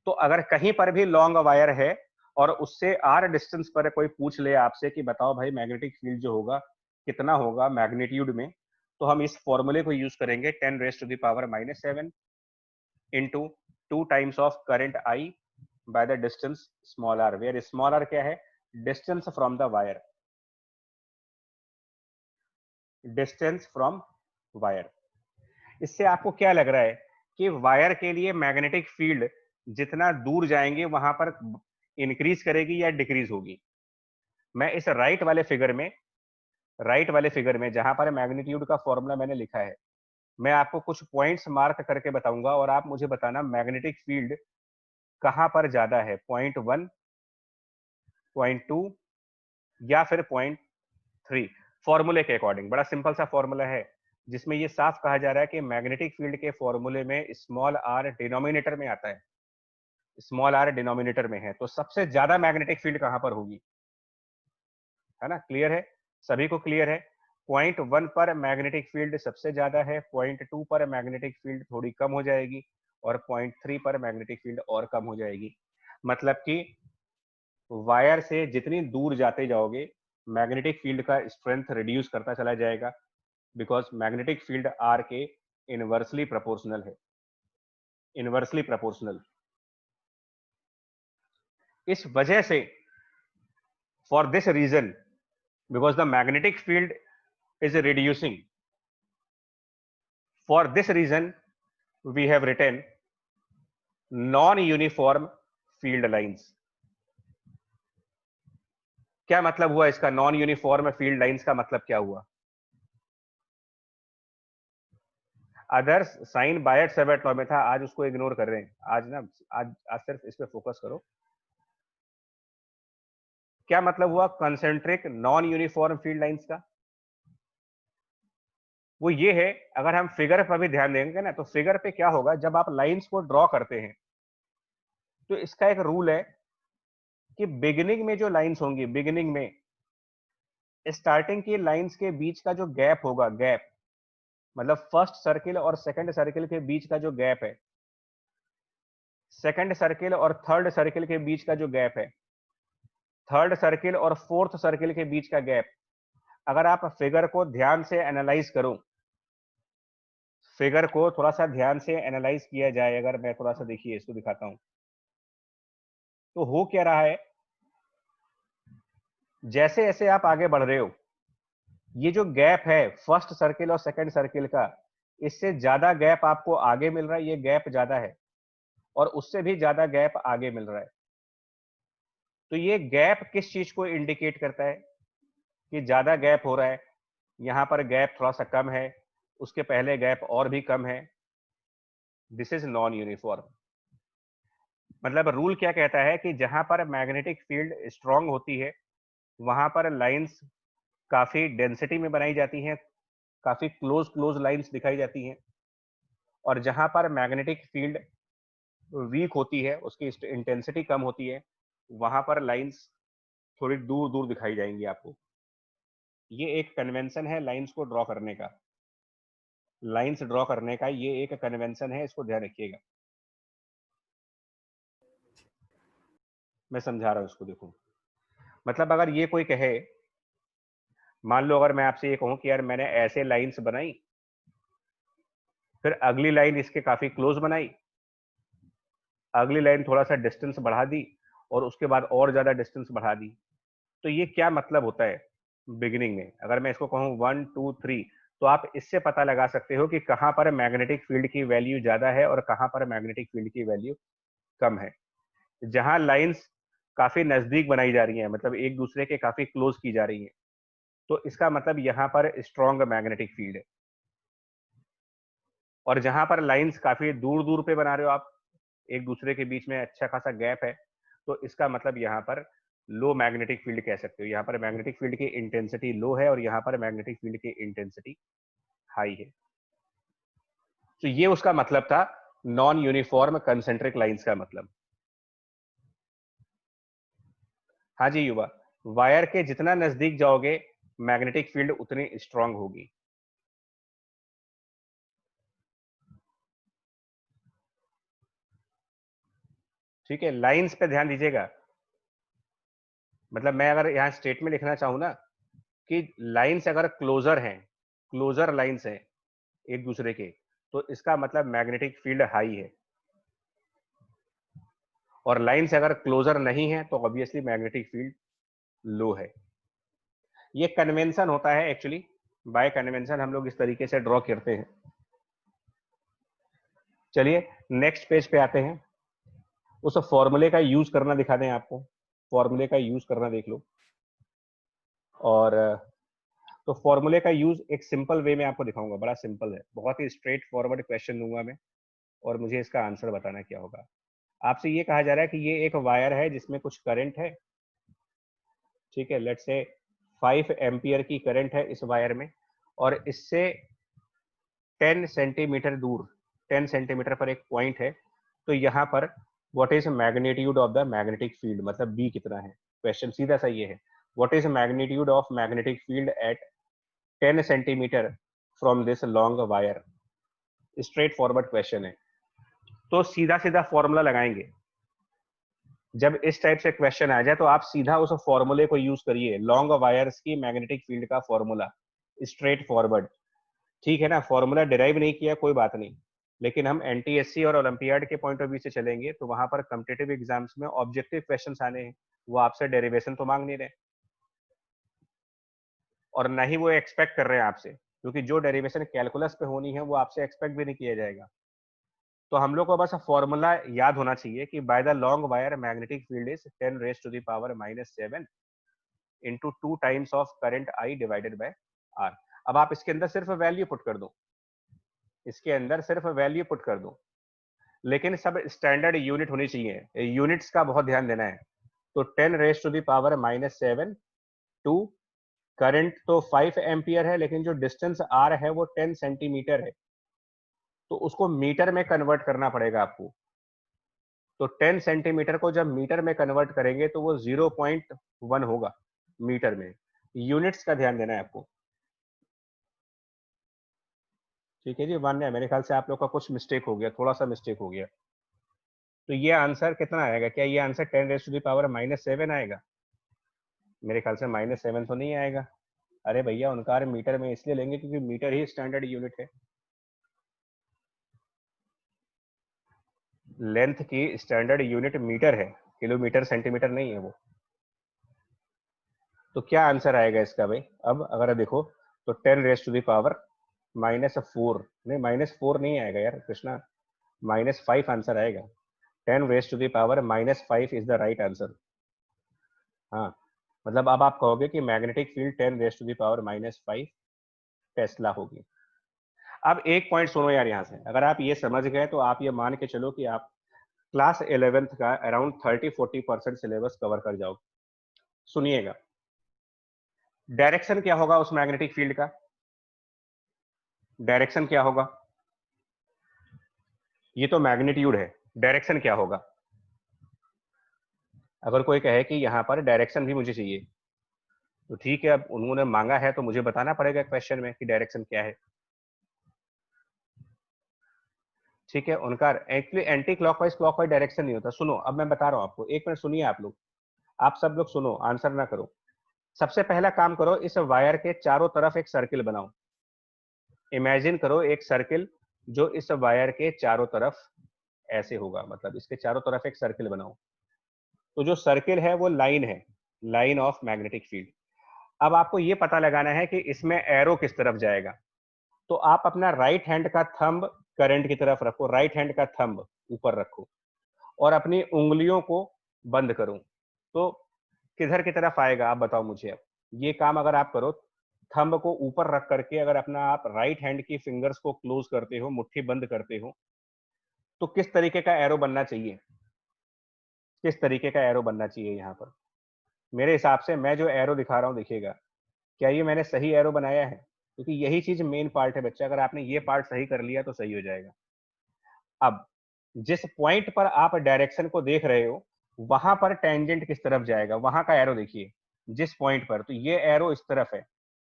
तो अगर कहीं पर भी लॉन्ग वायर है और उससे आर डिस्टेंस पर कोई पूछ ले आपसे कि बताओ भाई मैग्नेटिक फील्ड जो होगा कितना होगा मैग्नीट्यूड में, तो हम इस फॉर्मूले को यूज करेंगे 10⁻⁻⁷ into 2 times of current I by the distance small r, where small r क्या है, distance from the wire, distance from wire। इससे आपको क्या लग रहा है कि वायर के लिए मैग्नेटिक फील्ड जितना दूर जाएंगे वहां पर इंक्रीज करेगी या डिक्रीज होगी। मैं इस राइट वाले फिगर में जहां पर मैग्नीट्यूड का फॉर्मूला मैंने लिखा है, मैं आपको कुछ पॉइंट्स मार्क करके बताऊंगा और आप मुझे बताना मैग्नेटिक फील्ड कहां पर ज्यादा है, .1, .2 या फिर .3, फॉर्मूले के अकॉर्डिंग। बड़ा सिंपल सा फॉर्मूला है जिसमें ये साफ कहा जा रहा है कि मैग्नेटिक फील्ड के फॉर्मूले में स्मॉल आर डिनोमिनेटर में आता है, स्मॉल आर डिनोमिनेटर में है, तो सबसे ज्यादा मैग्नेटिक फील्ड कहां पर होगी, है ना, क्लियर है, सभी को क्लियर है। .1 पर मैग्नेटिक फील्ड सबसे ज्यादा है, .2 पर मैग्नेटिक फील्ड थोड़ी कम हो जाएगी, और .3 पर मैग्नेटिक फील्ड और कम हो जाएगी। मतलब कि वायर से जितनी दूर जाते जाओगे मैग्नेटिक फील्ड का स्ट्रेंथ रिड्यूस करता चला जाएगा, बिकॉज मैग्नेटिक फील्ड आर के इनवर्सली प्रोपोर्शनल है, इनवर्सली प्रोपोर्शनल। इस वजह से for this reason, because the magnetic field is reducing, for this reason we have written non-uniform field lines। क्या मतलब हुआ इसका, नॉन यूनिफॉर्म फील्ड लाइंस का मतलब क्या हुआ, अदर्स साइन बायट सेवर्ट लॉ में था, आज उसको इग्नोर कर रहे हैं, आज ना आज सिर्फ इस पे फोकस करो। क्या मतलब हुआ concentric non uniform field lines का, वो ये है, अगर हम फिगर पर भी ध्यान देंगे ना, तो फिगर पे क्या होगा, जब आप लाइंस को ड्रॉ करते हैं तो इसका एक रूल है कि बिगिनिंग में जो लाइंस होंगी, बिगिनिंग में स्टार्टिंग की लाइंस के बीच का जो गैप होगा, गैप मतलब फर्स्ट सर्किल और सेकंड सर्किल के बीच का जो गैप है, सेकंड सर्किल और थर्ड सर्किल के बीच का जो गैप है, थर्ड सर्किल और फोर्थ सर्किल के बीच का गैप, अगर आप फिगर को ध्यान से एनालाइज करो, फिगर को थोड़ा सा ध्यान से एनालाइज किया जाए, अगर मैं थोड़ा सा, देखिए इसको दिखाता हूं, तो हो क्या रहा है, जैसे जैसे आप आगे बढ़ रहे हो, ये जो गैप है फर्स्ट सर्किल और सेकंड सर्किल का, इससे ज्यादा गैप आपको आगे मिल रहा है, ये गैप ज्यादा है, और उससे भी ज्यादा गैप आगे मिल रहा है। तो ये गैप किस चीज को इंडिकेट करता है कि ज्यादा गैप हो रहा है, यहां पर गैप थोड़ा सा कम है, उसके पहले गैप और भी कम है, दिस इज नॉन यूनिफॉर्म। मतलब रूल क्या कहता है कि जहां पर मैग्नेटिक फील्ड स्ट्रांग होती है, वहां पर लाइंस काफी डेंसिटी में बनाई जाती हैं, काफी क्लोज क्लोज लाइंस दिखाई जाती हैं, और जहां पर मैग्नेटिक फील्ड वीक होती है, उसकी इंटेंसिटी कम होती है, वहां पर लाइंस थोड़ी दूर दूर दिखाई जाएंगी आपको। ये एक कन्वेंशन है लाइंस को ड्रॉ करने का, लाइंस ड्रॉ करने का ये एक कन्वेंशन है, इसको ध्यान रखिएगा। मैं समझा रहा हूं इसको, देखो मतलब अगर ये कोई कहे, मान लो अगर मैं आपसे ये कहूं कि यार मैंने ऐसे लाइंस बनाई, फिर अगली लाइन इसके काफी क्लोज बनाई, अगली लाइन थोड़ा सा डिस्टेंस बढ़ा दी, और उसके बाद और ज्यादा डिस्टेंस बढ़ा दी, तो ये क्या मतलब होता है बिगिनिंग में, अगर मैं इसको कहूं 1 2 3, तो आप इससे पता लगा सकते हो कि कहां पर मैग्नेटिक फील्ड की वैल्यू ज्यादा है और कहां पर मैग्नेटिक फील्ड की वैल्यू कम है। जहां लाइंस काफी नजदीक बनाई जा रही हैं, मतलब एक दूसरे के काफी क्लोज की जा रही हैं, तो इसका मतलब यहाँ पर स्ट्रॉन्ग मैग्नेटिक फील्ड है। और जहां पर लाइंस काफी दूर दूर पे बना रहे हो आप, एक दूसरे के बीच में अच्छा खासा गैप है, तो इसका मतलब यहाँ पर लो मैग्नेटिक फील्ड कह सकते हो, यहाँ पर मैग्नेटिक फील्ड की इंटेंसिटी लो है और यहाँ पर मैग्नेटिक फील्ड की इंटेंसिटी हाई है। तो ये उसका मतलब था नॉन यूनिफॉर्म कंसेंट्रिक लाइंस का मतलब। हाँ जी युवा, वायर के जितना नजदीक जाओगे मैग्नेटिक फील्ड उतनी स्ट्रांग होगी। ठीक है, लाइंस पे ध्यान दीजिएगा, मतलब मैं अगर यहाँ स्टेट में लिखना चाहूँ ना कि लाइंस अगर क्लोजर हैं, क्लोजर लाइंस हैं एक दूसरे के, तो इसका मतलब मैग्नेटिक फील्ड हाई है, और लाइंस अगर क्लोजर नहीं है तो ऑब्वियसली मैग्नेटिक फील्ड लो है। ये कन्वेंशन होता है एक्चुअली, बाय कन्वेंशन हम लोग इस तरीके से ड्रॉ करते हैं। चलिए नेक्स्ट पेज पे आते हैं, उस फॉर्मूले का यूज करना दिखा दें आपको, फॉर्मूले का यूज करना देख लो। और तो फॉर्मूले का यूज एक सिंपल वे में आपको दिखाऊंगा, बड़ा सिंपल है, बहुत ही स्ट्रेट फॉरवर्ड क्वेश्चन दूंगा मैं, और मुझे इसका आंसर बताना क्या होगा। आपसे ये कहा जा रहा है कि ये एक वायर है जिसमें कुछ करंट है, ठीक है, लेट्स से 5 एम्पियर की करंट है इस वायर में, और इससे 10 सेंटीमीटर दूर, 10 सेंटीमीटर पर एक पॉइंट है, तो यहाँ पर what is magnitude of the magnetic field, मतलब बी कितना है, क्वेश्चन सीधा सा ये है, what is magnitude of magnetic field eight 10 centimetre from this long wire. Straight forward question है, तो सीधा सीधा फॉर्मूला लगाएंगे। जब इस टाइप से क्वेश्चन आ जाए तो आप सीधा उस फॉर्मूले को यूज करिए, लॉन्ग वायर्स की मैग्नेटिक फील्ड का फॉर्मूला, स्ट्रेट फॉरवर्ड। ठीक है ना, फॉर्मूला डिराइव नहीं किया कोई बात नहीं, लेकिन हम एनटीएससी और ओलंपियाड के पॉइंट ऑफ व्यू से चलेंगे, तो वहां पर कॉम्पिटिटिव एग्जाम्स में ऑब्जेक्टिव क्वेश्चन आने हैं, वो आपसे डेरिवेशन तो मांग नहीं रहे, और ना ही वो एक्सपेक्ट कर रहे हैं आपसे, क्योंकि जो डेरिवेशन कैलकुलस पे होनी है वो आपसे एक्सपेक्ट भी नहीं किया जाएगा। तो हम लोग को बस फॉर्मूला याद होना चाहिए कि by the long wire magnetic field is 10 raise to the power -7 into 2 times of current I divided by R. अब आप इसके अंदर सिर्फ वैल्यू पुट कर दो, इसके अंदर सिर्फ वैल्यू पुट कर दो, लेकिन सब स्टैंडर्ड यूनिट होनी चाहिए, यूनिट्स का बहुत ध्यान देना है। तो 10 raise to the power -7 to current तो 5 एम्पियर है, लेकिन जो डिस्टेंस आर है वो 10 सेंटीमीटर है, तो उसको मीटर में कन्वर्ट करना पड़ेगा आपको। तो 10 सेंटीमीटर को जब मीटर में कन्वर्ट करेंगे तो वो 0.1 होगा मीटर में। यूनिट्स का ध्यान देना है आपको। ठीक है जी, मान्य है। मेरे ख्याल से आप लोग का कुछ मिस्टेक हो गया, थोड़ा सा मिस्टेक हो गया। तो ये आंसर कितना आएगा? क्या ये आंसर 10⁻⁻⁷ आएगा? मेरे ख्याल से -7 तो नहीं आएगा। अरे भैया, उनका मीटर में इसलिए लेंगे क्योंकि मीटर ही स्टैंडर्ड यूनिट है। लेंथ की स्टैंडर्ड यूनिट मीटर है, किलोमीटर सेंटीमीटर नहीं है वो। तो क्या आंसर आएगा इसका भाई? अब अगर देखो तो 10⁻⁻⁴ नहीं, -4 नहीं आएगा यार कृष्णा, -5 आंसर आएगा। 10⁻⁻5 इज द राइट आंसर। हाँ, मतलब अब आप कहोगे कि मैग्नेटिक फील्ड 10⁻⁻5 टेस्ला होगी। अब एक पॉइंट सुनो यार, यहाँ से अगर आप ये समझ गए तो आप ये मान के चलो कि आप क्लास 11th का अराउंड 30-40% सिलेबस कवर कर जाओ। सुनिएगा, डायरेक्शन क्या होगा उस मैग्नेटिक फील्ड का? डायरेक्शन क्या होगा? ये तो मैग्नीट्यूड है, डायरेक्शन क्या होगा? अगर कोई कहे कि यहाँ पर डायरेक्शन भी मुझे चाहिए, तो ठीक है, अब उन्होंने मांगा है तो मुझे बताना पड़ेगा क्वेश्चन में कि डायरेक्शन क्या है। ठीक है, उनका एक्चुअली एंटी क्लॉकवाइज डायरेक्शन नहीं होता। सुनो, अब मैं बता रहा हूँ आपको, एक मिनट सुनिए आप लोग, आप सब लोग सुनो, आंसर ना करो। सबसे पहला काम करो, इस वायर के चारों तरफ एक सर्किल बनाओ। इमेजिन करो एक सर्किल जो इस वायर के चारों तरफ ऐसे होगा, मतलब इसके चारों तरफ एक सर्किल बनाओ। तो जो सर्किल है वो लाइन है, लाइन ऑफ मैग्नेटिक फील्ड। अब आपको ये पता लगाना है कि इसमें एरो किस तरफ जाएगा। तो आप अपना राइट हैंड का थंब करंट की तरफ रखो, राइट हैंड का थंब ऊपर रखो और अपनी उंगलियों को बंद करो। तो किधर की तरफ आएगा आप बताओ मुझे। अब ये काम अगर आप करो, थंब को ऊपर रख करके अगर अपना आप राइट हैंड की फिंगर्स को क्लोज करते हो, मुट्ठी बंद करते हो, तो किस तरीके का एरो बनना चाहिए? किस तरीके का एरो बनना चाहिए यहाँ पर? मेरे हिसाब से मैं जो एरो दिखा रहा हूँ, देखिएगा, क्या ये मैंने सही एरो बनाया है? क्योंकि यही चीज मेन पार्ट है बच्चा, अगर आपने ये पार्ट सही कर लिया तो सही हो जाएगा। अब जिस पॉइंट पर आप डायरेक्शन को देख रहे हो, वहां पर टेंजेंट किस तरफ जाएगा, वहां का एरो देखिए। जिस पॉइंट पर, तो ये एरो इस तरफ है।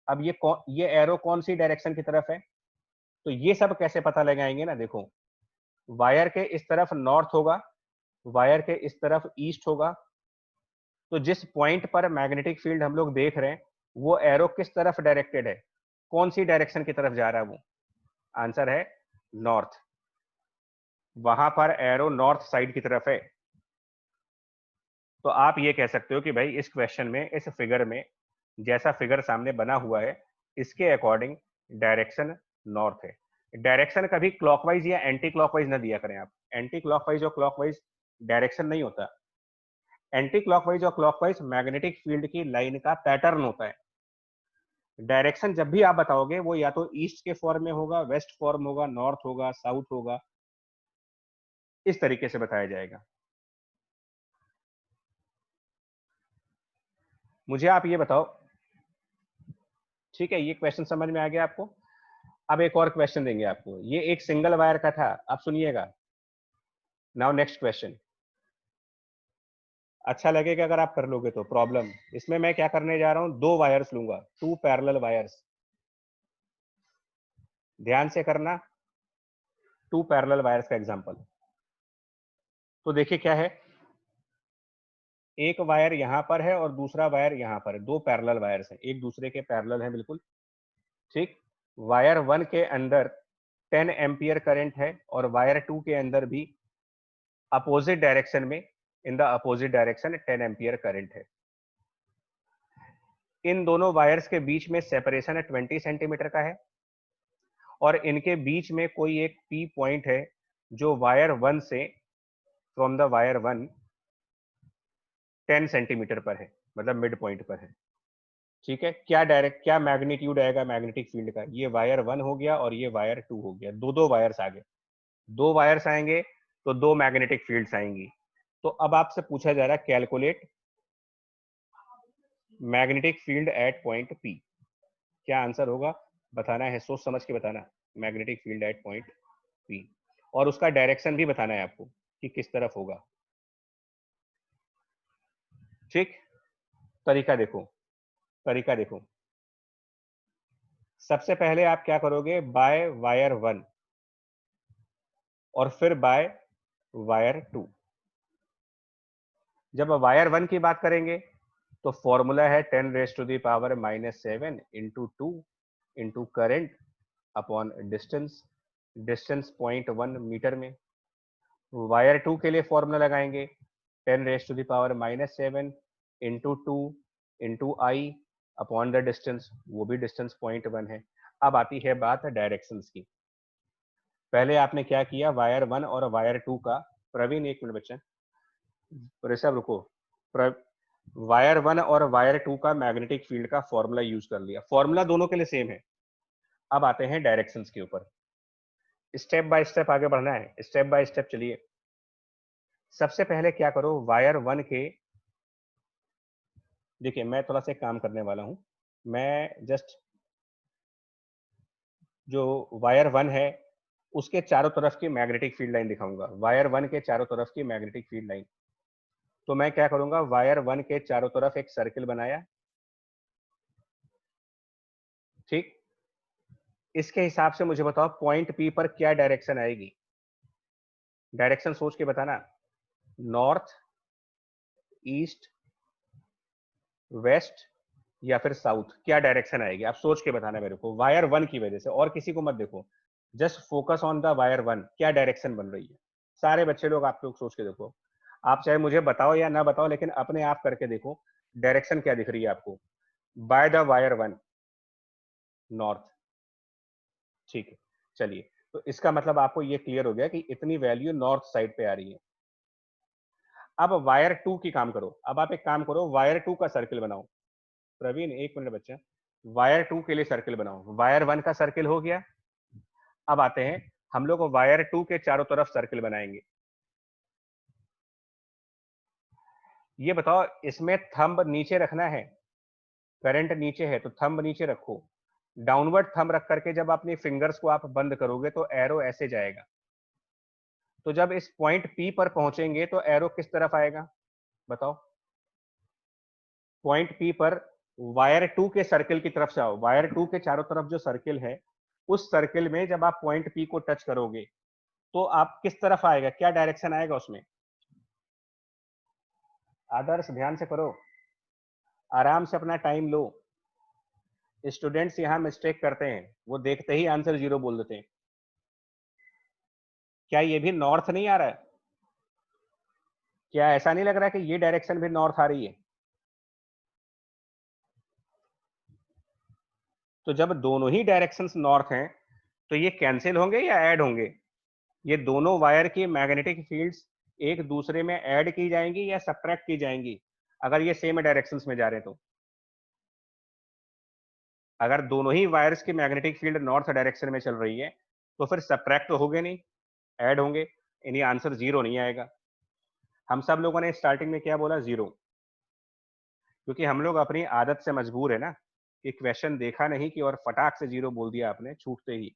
अब ये एरो कौन सी डायरेक्शन की तरफ है? तो ये सब कैसे पता लगाएंगे ना, देखो, वायर के इस तरफ नॉर्थ होगा, वायर के इस तरफ ईस्ट होगा। तो जिस पॉइंट पर मैग्नेटिक फील्ड हम लोग देख रहे हैं, वो एरो किस तरफ डायरेक्टेड है, कौन सी डायरेक्शन की तरफ जा रहा है वो? आंसर है नॉर्थ। वहां पर एरो नॉर्थ साइड की तरफ है। तो आप ये कह सकते हो कि भाई इस क्वेश्चन में, इस फिगर में, जैसा फिगर सामने बना हुआ है, इसके अकॉर्डिंग डायरेक्शन नॉर्थ है। डायरेक्शन कभी क्लॉकवाइज या एंटी क्लॉकवाइज ना दिया करें आप। एंटी क्लॉकवाइज और क्लॉकवाइज डायरेक्शन नहीं होता। एंटी क्लॉकवाइज और क्लॉकवाइज मैग्नेटिक फील्ड की लाइन का पैटर्न होता है। डायरेक्शन जब भी आप बताओगे, वो या तो ईस्ट के फॉर्म में होगा, वेस्ट फॉर्म होगा, नॉर्थ होगा, साउथ होगा, इस तरीके से बताया जाएगा। मुझे आप ये बताओ, ठीक है, ये क्वेश्चन समझ में आ गया आपको? अब एक और क्वेश्चन देंगे आपको, ये एक सिंगल वायर का था, आप सुनिएगा। नाउ नेक्स्ट क्वेश्चन, अच्छा लगेगा अगर आप कर लोगे तो। प्रॉब्लम इसमें मैं क्या करने जा रहा हूं, दो वायर्स लूंगा, टू पैरेलल वायर्स। ध्यान से करना, टू पैरेलल वायर्स का एग्जांपल। तो देखिए क्या है, एक वायर यहां पर है और दूसरा वायर यहां पर है, दो पैरेलल वायर्स हैं, एक दूसरे के पैरेलल हैं बिल्कुल। ठीक, वायर 1 के अंदर 10 एम्पियर करंट है और वायर 2 के अंदर भी अपोजिट डायरेक्शन में, in the opposite direction 10 ampere current है। इन दोनों वायर्स के बीच में सेपरेशन है 20 सेंटीमीटर का है, और इनके बीच में कोई एक पी पॉइंट है जो वायर 1 से, फ्रॉम द वायर 1 10 सेंटीमीटर पर है, मतलब मिड पॉइंट पर है। ठीक है, क्या मैग्नीट्यूड आएगा मैग्नेटिक फील्ड का? ये वायर 1 हो गया और ये वायर 2 हो गया, दो दो वायर्स आ गए। दो वायर्स आएंगे तो दो मैग्नेटिक फील्ड्स आएंगी। तो अब आपसे पूछा जा रहा है calculate magnetic field eight point P. क्या आंसर होगा बताना है, सोच समझ के बताना। Magnetic field eight point P, और उसका डायरेक्शन भी बताना है आपको कि किस तरफ होगा। ठीक, तरीका देखो, तरीका देखो। सबसे पहले आप क्या करोगे, बाय वायर 1 और फिर बाय वायर 2। जब वायर 1 की बात करेंगे तो फॉर्मूला है 10⁻⁻⁷ into 2 into current upon distance, distance 0.1 metre में। वायर 2 के लिए फॉर्मूला लगाएंगे 10⁻⁻7 into 2 into I upon the distance, वो भी डिस्टेंस 0.1 है। अब आती है बात डायरेक्शंस की। पहले आपने क्या किया, वायर 1 और वायर 2 का, प्रवीण एक मिनट बच्चा, ऋषभ रुको, वायर 1 और वायर 2 का मैग्नेटिक फील्ड का फॉर्मूला यूज कर लिया, फॉर्मूला दोनों के लिए सेम है। अब आते हैं डायरेक्शंस के ऊपर, स्टेप बाय स्टेप आगे बढ़ना है, स्टेप बाय स्टेप चलिए। सबसे पहले क्या करो, वायर 1 के, देखिए मैं थोड़ा सा काम करने वाला हूं, मैं जस्ट जो वायर 1 है उसके चारों तरफ की मैग्नेटिक फील्ड लाइन दिखाऊंगा, वायर 1 के चारों तरफ की मैग्नेटिक फील्ड लाइन। तो मैं क्या करूंगा, वायर 1 के चारों तरफ एक सर्किल बनाया, ठीक। इसके हिसाब से मुझे बताओ पॉइंट पी पर क्या डायरेक्शन आएगी, डायरेक्शन सोच के बताना। नॉर्थ, ईस्ट, वेस्ट या फिर साउथ, क्या डायरेक्शन आएगी आप सोच के बताना मेरे को, वायर 1 की वजह से, और किसी को मत देखो, just focus on the wire 1, क्या डायरेक्शन बन रही है। सारे बच्चे लोग आप लोग सोच के देखो, आप चाहे मुझे बताओ या ना बताओ, लेकिन अपने आप करके देखो डायरेक्शन क्या दिख रही है आपको। बाय द वायर 1, नॉर्थ, ठीक है। चलिए, तो इसका मतलब आपको ये क्लियर हो गया कि इतनी वैल्यू नॉर्थ साइड पे आ रही है। अब वायर 2 की काम करो, अब आप एक काम करो, वायर 2 का सर्किल बनाओ। प्रवीण एक मिनट बच्चा, वायर 2 के लिए सर्किल बनाओ, वायर 1 का सर्किल हो गया। अब आते हैं हम लोग वायर 2 के चारों तरफ सर्किल बनाएंगे। ये बताओ इसमें थंब नीचे रखना है, करंट नीचे है तो थंब नीचे रखो, डाउनवर्ड थंब रख करके जब अपनी फिंगर्स को आप बंद करोगे तो एरो ऐसे जाएगा। तो जब इस पॉइंट पी पर पहुंचेंगे तो एरो किस तरफ आएगा बताओ। पॉइंट पी पर वायर 2 के सर्किल की तरफ से आओ, वायर 2 के चारों तरफ जो सर्किल है उस सर्किल में जब आप पॉइंट पी को टच करोगे तो आप किस तरफ आएगा, क्या डायरेक्शन आएगा उसमें। आदर्श ध्यान से करो, आराम से अपना टाइम लो। स्टूडेंट्स यहाँ मिस्टेक करते हैं, वो देखते ही आंसर 0 बोल देते हैं। क्या ये भी नॉर्थ नहीं आ रहा है, क्या ऐसा नहीं लग रहा है कि ये डायरेक्शन भी नॉर्थ आ रही है। तो जब दोनों ही डायरेक्शंस नॉर्थ हैं तो ये कैंसिल होंगे या ऐड होंगे, ये दोनों वायर की मैग्नेटिक फील्ड्स एक दूसरे में ऐड की जाएंगी या सब्ट्रैक्ट की जाएंगी, अगर ये सेम डायरेक्शंस में जा रहे हैं तो। अगर दोनों ही वायर्स की मैग्नेटिक फील्ड नॉर्थ डायरेक्शन में चल रही है तो फिर सब्ट्रैक्ट तो होंगे नहीं, ऐड होंगे, यानी आंसर 0 नहीं आएगा। हम सब लोगों ने स्टार्टिंग में क्या बोला, 0, क्योंकि हम लोग अपनी आदत से मजबूर है ना, कि क्वेश्चन देखा नहीं कि और फटाक से 0 बोल दिया आपने छूटते ही।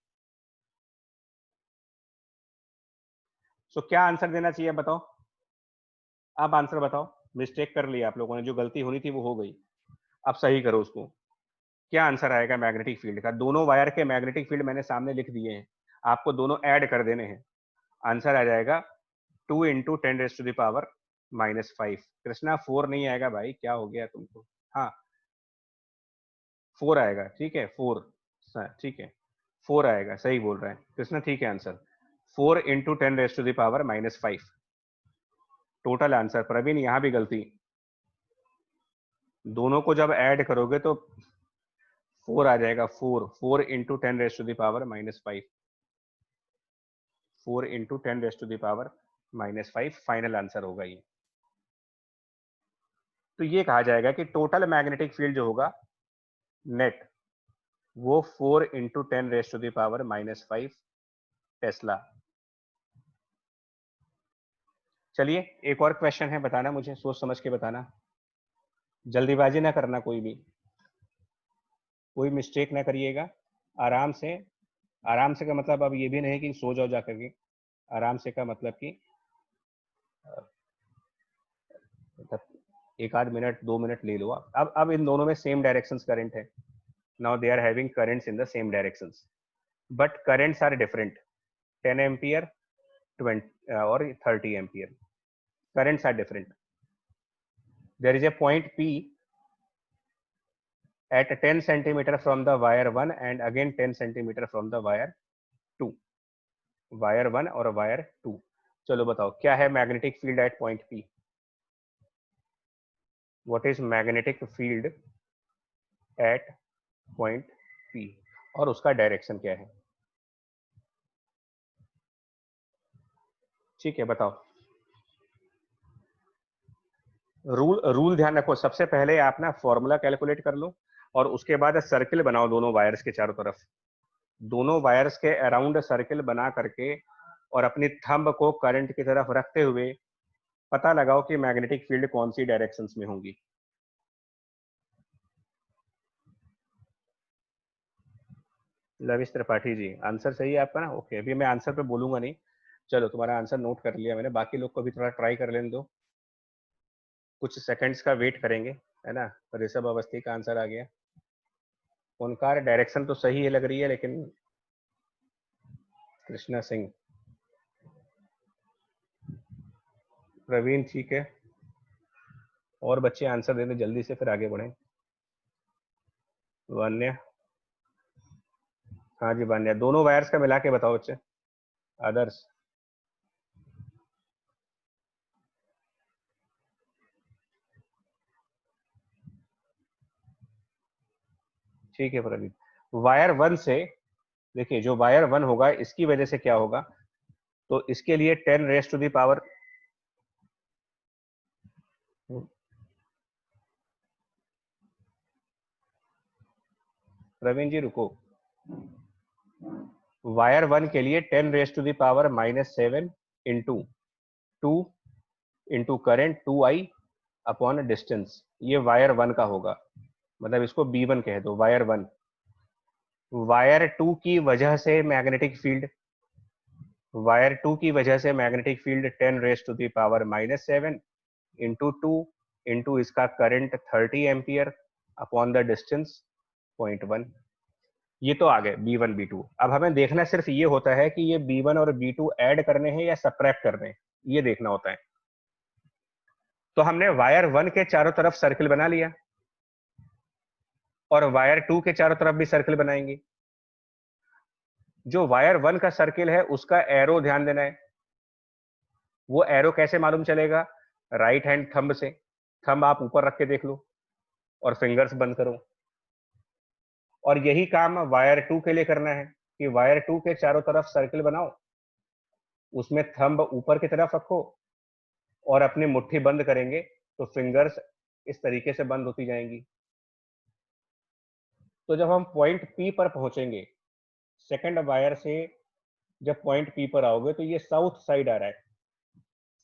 सो क्या आंसर देना चाहिए बताओ, अब आंसर बताओ। मिस्टेक कर लिया आप लोगों ने, जो गलती होनी थी वो हो गई, अब सही करो उसको। क्या आंसर आएगा मैग्नेटिक फील्ड का, दोनों वायर के मैग्नेटिक फील्ड मैंने सामने लिख दिए हैं, आपको दोनों ऐड कर देने हैं। आंसर आ जाएगा 2 × 10⁻⁻5। कृष्णा 4 नहीं आएगा भाई, क्या हो गया तुमको। हाँ 4 आएगा, ठीक है 4, ठीक है 4 आएगा, सही बोल रहे हैं कृष्णा, ठीक है आंसर 4 × 10⁻⁻5 टोटल आंसर। प्रवीण यहाँ भी गलती, दोनों को जब ऐड करोगे तो 4 आ जाएगा, 4 × 10⁻⁻5, 4 × 10⁻⁻5 फाइनल आंसर होगा ये। तो ये कहा जाएगा कि टोटल मैग्नेटिक फील्ड जो होगा नेट, वो 4 × 10⁻⁻5 टेस्ला। चलिए एक और क्वेश्चन है, बताना मुझे, सोच समझ के बताना। जल्दीबाजी ना करना, कोई मिस्टेक ना करिएगा। आराम से, आराम से का मतलब अब ये भी नहीं कि सो जाओ जा करके। आराम से का मतलब कि मतलब एक आध मिनट 2 मिनट ले लो। अब इन दोनों में सेम डायरेक्शन करंट है। Now they are having currents in the same directions, but currents are different. 10 ampere 20 और 30 ampere, currents are different. There is a point P at 10 centimeter from the wire 1 and again 10 centimeter from the wire 2, wire 1 और wire 2। चलो बताओ क्या है magnetic field eight point P? What is magnetic field eight point P और उसका डायरेक्शन क्या है? ठीक है, बताओ। रूल ध्यान रखो, सबसे पहले आप ना फॉर्मूला कैलकुलेट कर लो और उसके बाद सर्किल बनाओ दोनों वायर्स के चारों तरफ। दोनों वायर्स के अराउंड सर्किल बना करके और अपनी थंब को करंट की तरफ रखते हुए पता लगाओ कि मैग्नेटिक फील्ड कौन सी डायरेक्शंस में होंगी। लविश त्रिपाठी जी, आंसर सही है आपका ना? ओके, अभी मैं आंसर पे बोलूंगा नहीं। चलो, तुम्हारा आंसर नोट कर लिया मैंने, बाकी लोग को भी थोड़ा ट्राई कर लेने दो। कुछ सेकंड्स का वेट करेंगे, है ना? ऋषभ अवस्थी का आंसर आ गया। ओंकार, डायरेक्शन तो सही है लग रही है, लेकिन कृष्णा सिंह, प्रवीण, ठीक है। और बच्चे आंसर दे दें जल्दी से, फिर आगे बढ़ें। वान्या, हाँ जी वान्या, दोनों वायर्स का मिला के बताओ बच्चे। आदर्श, ठीक है प्रदीप। वायर वन से, देखिए जो वायर वन होगा इसकी वजह से क्या होगा, तो इसके लिए 10 raise to the power, Praveen ji रुको। वायर वन के लिए 10 raise to the power -7 into 2 into current 2I upon distance, ये वायर वन का होगा। मतलब इसको B1 कह दो, वायर वन। वायर टू की वजह से मैग्नेटिक फील्ड, वायर टू की वजह से magnetic field 10 raise to the power -7 into 2 into इसका current 30 ampere upon the distance 0.1। ये तो आ गए B1 B2। अब हमें देखना सिर्फ ये होता है कि ये B1 और B2 ऐड करने हैं या सब्ट्रैक्ट करने हैं, ये देखना होता है। तो हमने वायर वन के चारों तरफ सर्किल बना लिया और वायर टू के चारों तरफ भी सर्किल बनाएंगे। जो वायर वन का सर्किल है उसका एरो ध्यान देना है। वो एरो कैसे मालूम चलेगा? राइट हैंड थंब से। थंब आप ऊपर रख के देख लो और फिंगर्स बंद करो। और यही काम वायर टू के लिए करना है कि वायर टू के चारों तरफ सर्किल बनाओ, उसमें थंब ऊपर की तरफ रखो और अपनी मुट्ठी बंद करेंगे तो फिंगर्स इस तरीके से बंद होती जाएंगी। तो जब हम पॉइंट पी पर पहुंचेंगे, सेकंड वायर से जब पॉइंट पी पर आओगे तो ये साउथ साइड आ रहा है,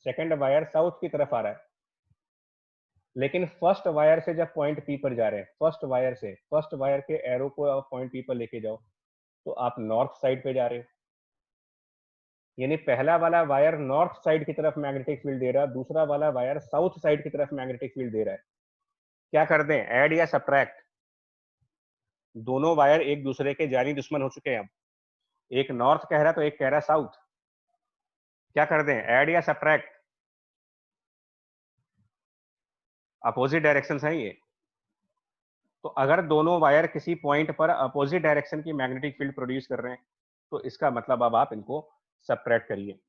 सेकंड वायर साउथ की तरफ आ रहा है। लेकिन फर्स्ट वायर से जब पॉइंट पी पर जा रहे हैं, फर्स्ट वायर से, फर्स्ट वायर के एरो को आप पॉइंट पी पर लेके जाओ तो आप नॉर्थ साइड पे जा रहे हो। यानी पहला वाला वायर नॉर्थ साइड की तरफ मैग्नेटिक फील्ड दे रहा है, दूसरा वाला वायर साउथ साइड की तरफ मैग्नेटिक फील्ड दे रहा है। क्या कर दें, ऐड या सब्ट्रैक्ट? दोनों वायर एक दूसरे के जानी दुश्मन हो चुके हैं। अब एक नॉर्थ कह रहा तो एक कह रहा साउथ। क्या कर दें, ऐड या सब्ट्रैक्ट? अपोजिट डायरेक्शन है ये। तो अगर दोनों वायर किसी पॉइंट पर अपोजिट डायरेक्शन की मैग्नेटिक फील्ड प्रोड्यूस कर रहे हैं तो इसका मतलब अब आप इनको सब्ट्रैक्ट करिए।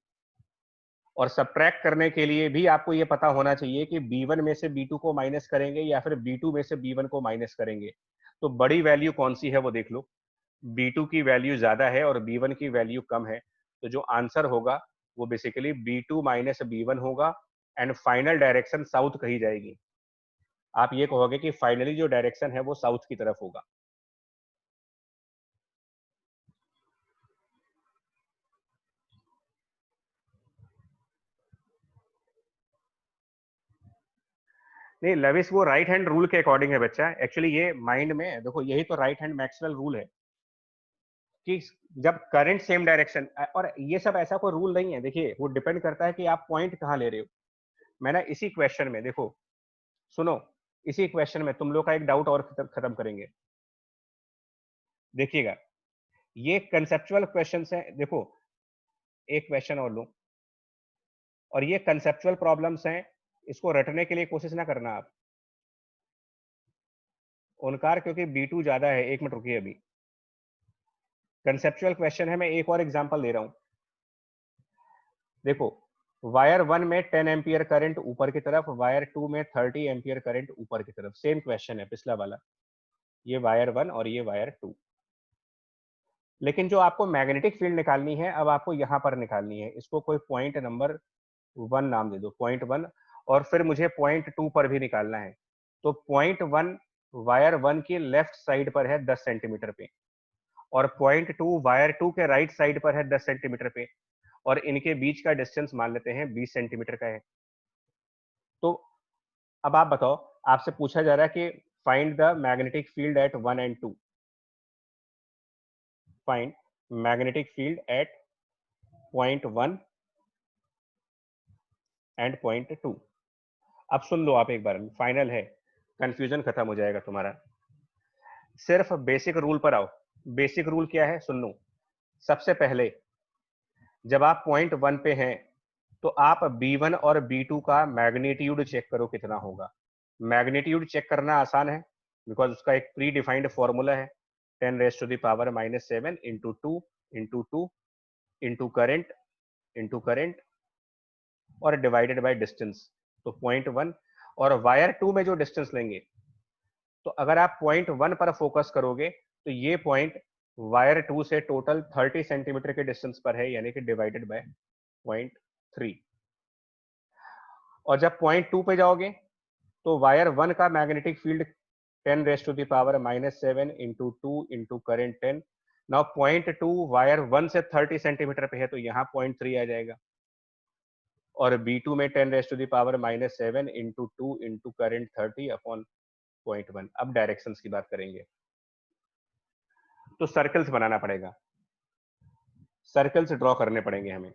और सब्ट्रैक्ट करने के लिए भी आपको ये पता होना चाहिए कि B1 में से B2 को माइनस करेंगे या फिर B2 में से B1 को माइनस करेंगे। तो बड़ी वैल्यू कौन सी है वो देख लो। B2 की वैल्यू ज्यादा है और B1 की वैल्यू कम है, तो जो आंसर होगा वो बेसिकली B2 माइनस B1 होगा एंड फाइनल डायरेक्शन साउथ कही जाएगी। आप ये कहोगे कि फाइनली जो डायरेक्शन है वो साउथ की तरफ होगा। नहीं लविस, वो राइट हैंड रूल के अकॉर्डिंग है बच्चा। एक्चुअली ये माइंड में देखो, यही तो राइट हैंड मैक्सवेल रूल है कि जब करंट सेम डायरेक्शन, और ये सब ऐसा कोई रूल नहीं है। देखिए वो डिपेंड करता है कि आप पॉइंट कहाँ ले रहे हो। मैं ना इसी क्वेश्चन में देखो, सुनो, इसी क्वेश्चन में तुम लोग का एक डाउट और खत्म करेंगे। देखिएगा, ये कंसेप्चुअल क्वेश्चंस हैं। देखो एक क्वेश्चन और लो, और ये कंसेप्चुअल प्रॉब्लम्स हैं, इसको रटने के लिए कोशिश ना करना आप। ओनकार क्योंकि B2 ज्यादा है, 1 मिनट रुकिए अभी। कंसेप्चुअल क्वेश्चन है, मैं एक और एग्जांपल दे रहा हूं। देखो वायर 1 में 10 एम्पियर करंट ऊपर की तरफ, वायर 2 में 30 एम्पियर करंट ऊपर की तरफ। सेम क्वेश्चन है पिछला वाला, ये वायर 1 और ये वायर 2। लेकिन जो आपको मैग्नेटिक फील्ड निकालनी है, अब आपको यहां पर निकालनी है। इसको कोई पॉइंट नंबर 1 नाम दे दो, पॉइंट 1। और फिर मुझे पॉइंट 2 पर भी निकालना है। तो पॉइंट 1 वायर 1 की लेफ्ट साइड पर है 10 सेंटीमीटर पे, और पॉइंट 2 वायर 2 के राइट साइड पर है 10 सेंटीमीटर पे, और इनके बीच का डिस्टेंस मान लेते हैं 20 सेंटीमीटर का है। तो अब आप बताओ, आपसे पूछा जा रहा है कि find the magnetic field eight 1 and 2। Find magnetic field eight point 1 and point 2। अब सुन लो आप एक बार, फाइनल है, कंफ्यूजन खत्म हो जाएगा तुम्हारा। सिर्फ बेसिक रूल पर आओ। बेसिक रूल क्या है सुन लो। सबसे पहले जब आप पॉइंट 1 पे हैं, तो आप B1 और B2 का मैग्नीट्यूड चेक करो कितना होगा। मैग्नीट्यूड चेक करना आसान है, बिकॉज उसका एक प्री डिफाइंड फॉर्मूला है, 10⁻⁻⁷ इंटू 2 इंटू 2 इंटू करंट और डिवाइडेड बाय डिस्टेंस। तो पॉइंट 1 और वायर 2 में जो डिस्टेंस लेंगे, तो अगर आप पॉइंट 1 पर फोकस करोगे तो ये पॉइंट वायर 2 से टोटल 30 सेंटीमीटर के डिस्टेंस पर है, यानी कि डिवाइडेड बाय पॉइंट 3। और जब पॉइंट 2 पे जाओगे तो वायर 1 का magnetic field 10⁻⁻⁷ into 2 into current 10। Now point 2 wire 1 से 30 सेंटीमीटर पे है, तो यहाँ पॉइंट 3 आ जाएगा। और B2 में 10⁻⁻⁷ into 2 into current 30 upon point 1। अब डायरेक्शंस की बात करेंगे, तो सर्कल्स बनाना पड़ेगा, सर्कल्स ड्रॉ करने पड़ेंगे हमें।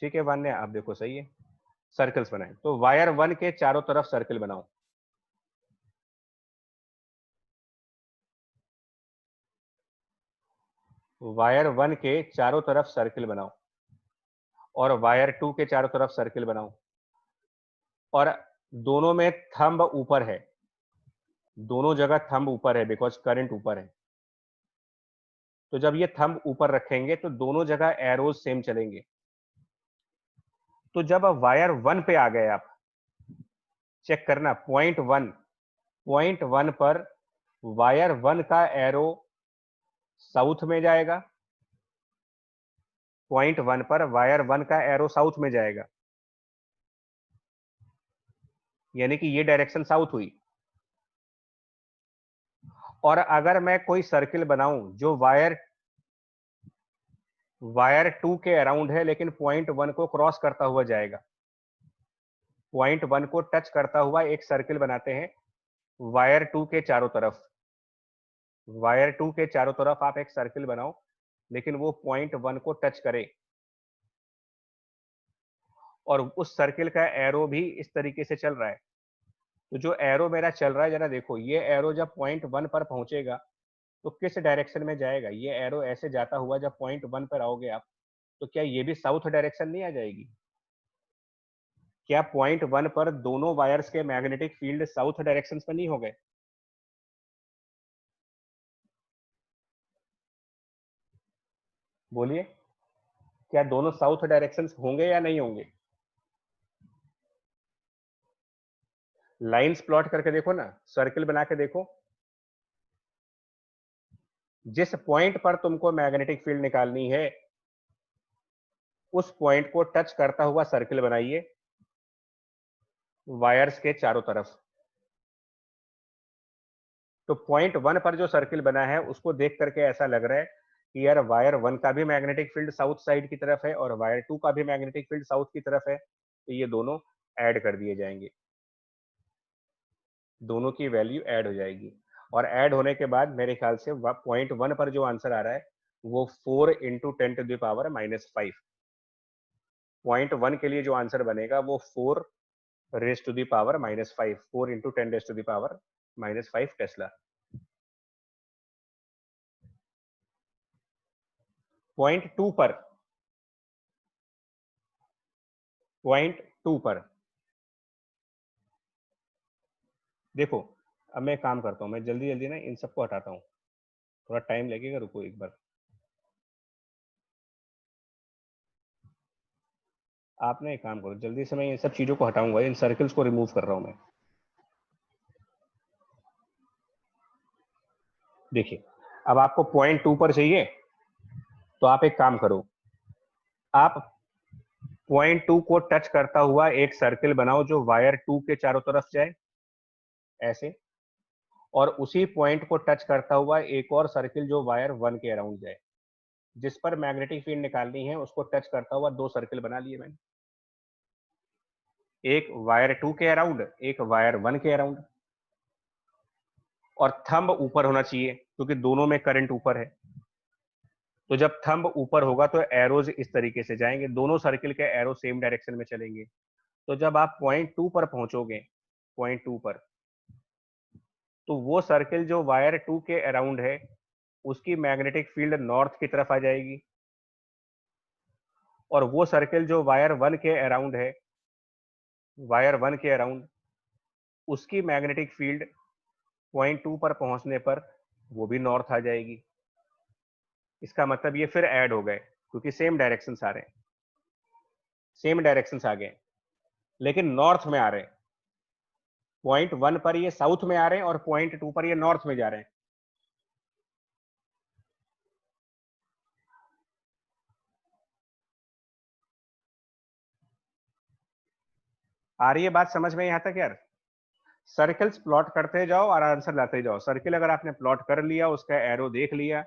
ठीक है वान्या, आप देखो सही है, सर्कल्स बनाए। तो वायर 1 के चारों तरफ सर्कल बनाओ। वायर 1 के चारों तरफ सर्कल बनाओ, और वायर 2 के चारों तरफ सर्कल बनाओ, और दोनों में थंब ऊपर है, दोनों जगह थंब ऊपर है, बिकॉज करंट ऊपर है। तो जब ये थंब ऊपर रखेंगे तो दोनों जगह एरोज सेम चलेंगे। तो जब वायर 1 पे आ गए आप, चेक करना पॉइंट 1 पर वायर 1 का एरो साउथ में जाएगा। पॉइंट 1 पर वायर 1 का एरो साउथ में जाएगा, यानी कि ये डायरेक्शन साउथ हुई। और अगर मैं कोई सर्किल बनाऊं जो वायर 2 के अराउंड है, लेकिन पॉइंट 1 को क्रॉस करता हुआ जाएगा, पॉइंट 1 को टच करता हुआ एक सर्किल बनाते हैं वायर 2 के चारों तरफ। वायर 2 के चारों तरफ आप एक सर्किल बनाओ, लेकिन वो पॉइंट 1 को टच करे, और उस सर्किल का एरो भी इस तरीके से चल रहा है। तो जो एरो मेरा चल रहा है, जरा देखो, ये एरो जब पॉइंट 1 पर पहुंचेगा तो किस डायरेक्शन में जाएगा। ये एरो ऐसे जाता हुआ जब पॉइंट 1 पर आओगे आप, तो क्या ये भी साउथ डायरेक्शन नहीं आ जाएगी? क्या पॉइंट 1 पर दोनों वायर्स के मैग्नेटिक फील्ड साउथ डायरेक्शन में नहीं हो गए? बोलिए, क्या दोनों साउथ डायरेक्शन होंगे या नहीं होंगे? लाइंस प्लॉट करके देखो ना, सर्किल बना के देखो। जिस पॉइंट पर तुमको मैग्नेटिक फील्ड निकालनी है, उस पॉइंट को टच करता हुआ सर्किल बनाइए वायर्स के चारों तरफ। तो पॉइंट 1 पर जो सर्किल बना है, उसको देख करके ऐसा लग रहा है कि यार वायर 1 का भी मैग्नेटिक फील्ड साउथ साइड की तरफ है, और वायर 2 का भी मैग्नेटिक फील्ड साउथ की तरफ है, तो ये दोनों ऐड कर दिए जाएंगे, दोनों की वैल्यू ऐड हो जाएगी, और ऐड होने के बाद मेरे ख्याल से पॉइंट 1 पर जो आंसर आ रहा है वो 4 इंटू 10⁻⁻5। पॉइंट 1 के लिए जो आंसर बनेगा वो 4⁻⁻5, 4 इंटू 10⁻⁻5 टेस्ला। पॉइंट 2 पर, पॉइंट 2 पर देखो, अब मैं एक काम करता हूँ, मैं जल्दी जल्दी ना इन सबको हटाता हूँ, थोड़ा टाइम लगेगा, रुको एक बार। आप ना एक काम करो, जल्दी से मैं इन सब चीजों को हटाऊंगा, इन सर्कल्स को रिमूव कर रहा हूं मैं। देखिए, अब आपको पॉइंट 2 पर चाहिए, तो आप एक काम करो, आप पॉइंट 2 को टच करता हुआ एक सर्किल बनाओ जो वायर 2 के चारों तरफ जाए, ऐसे, और उसी पॉइंट को टच करता हुआ एक और सर्किल जो वायर 1 के अराउंड जाए। जिस पर मैग्नेटिक फील्ड निकालनी है उसको टच करता हुआ दो सर्किल बना लिए मैंने, एक वायर 2 के अराउंड, एक वायर 1 के अराउंड, और थंब ऊपर होना चाहिए क्योंकि दोनों में करंट ऊपर है। तो जब थंब ऊपर होगा तो एरोज इस तरीके से जाएंगे, दोनों सर्किल के एरो सेम डायरेक्शन में चलेंगे। तो जब आप पॉइंट 2 पर पहुंचोगे, पॉइंट 2 पर, तो वो सर्किल जो वायर 2 के अराउंड है उसकी मैग्नेटिक फील्ड नॉर्थ की तरफ आ जाएगी, और वो सर्किल जो वायर 1 के अराउंड है, वायर 1 के अराउंड, उसकी मैग्नेटिक फील्ड पॉइंट 2 पर पहुंचने पर वो भी नॉर्थ आ जाएगी। इसका मतलब ये फिर ऐड हो गए क्योंकि सेम डायरेक्शन आ रहे हैं, सेम डायरेक्शन आ गए, लेकिन नॉर्थ में आ रहे हैं। पॉइंट 1 पर ये साउथ में आ रहे हैं और पॉइंट 2 पर ये नॉर्थ में जा रहे हैं। आ रही है बात समझ में यहां तक यार? सर्कल्स प्लॉट करते जाओ और आंसर लाते जाओ। सर्किल अगर आपने प्लॉट कर लिया, उसका एरो देख लिया,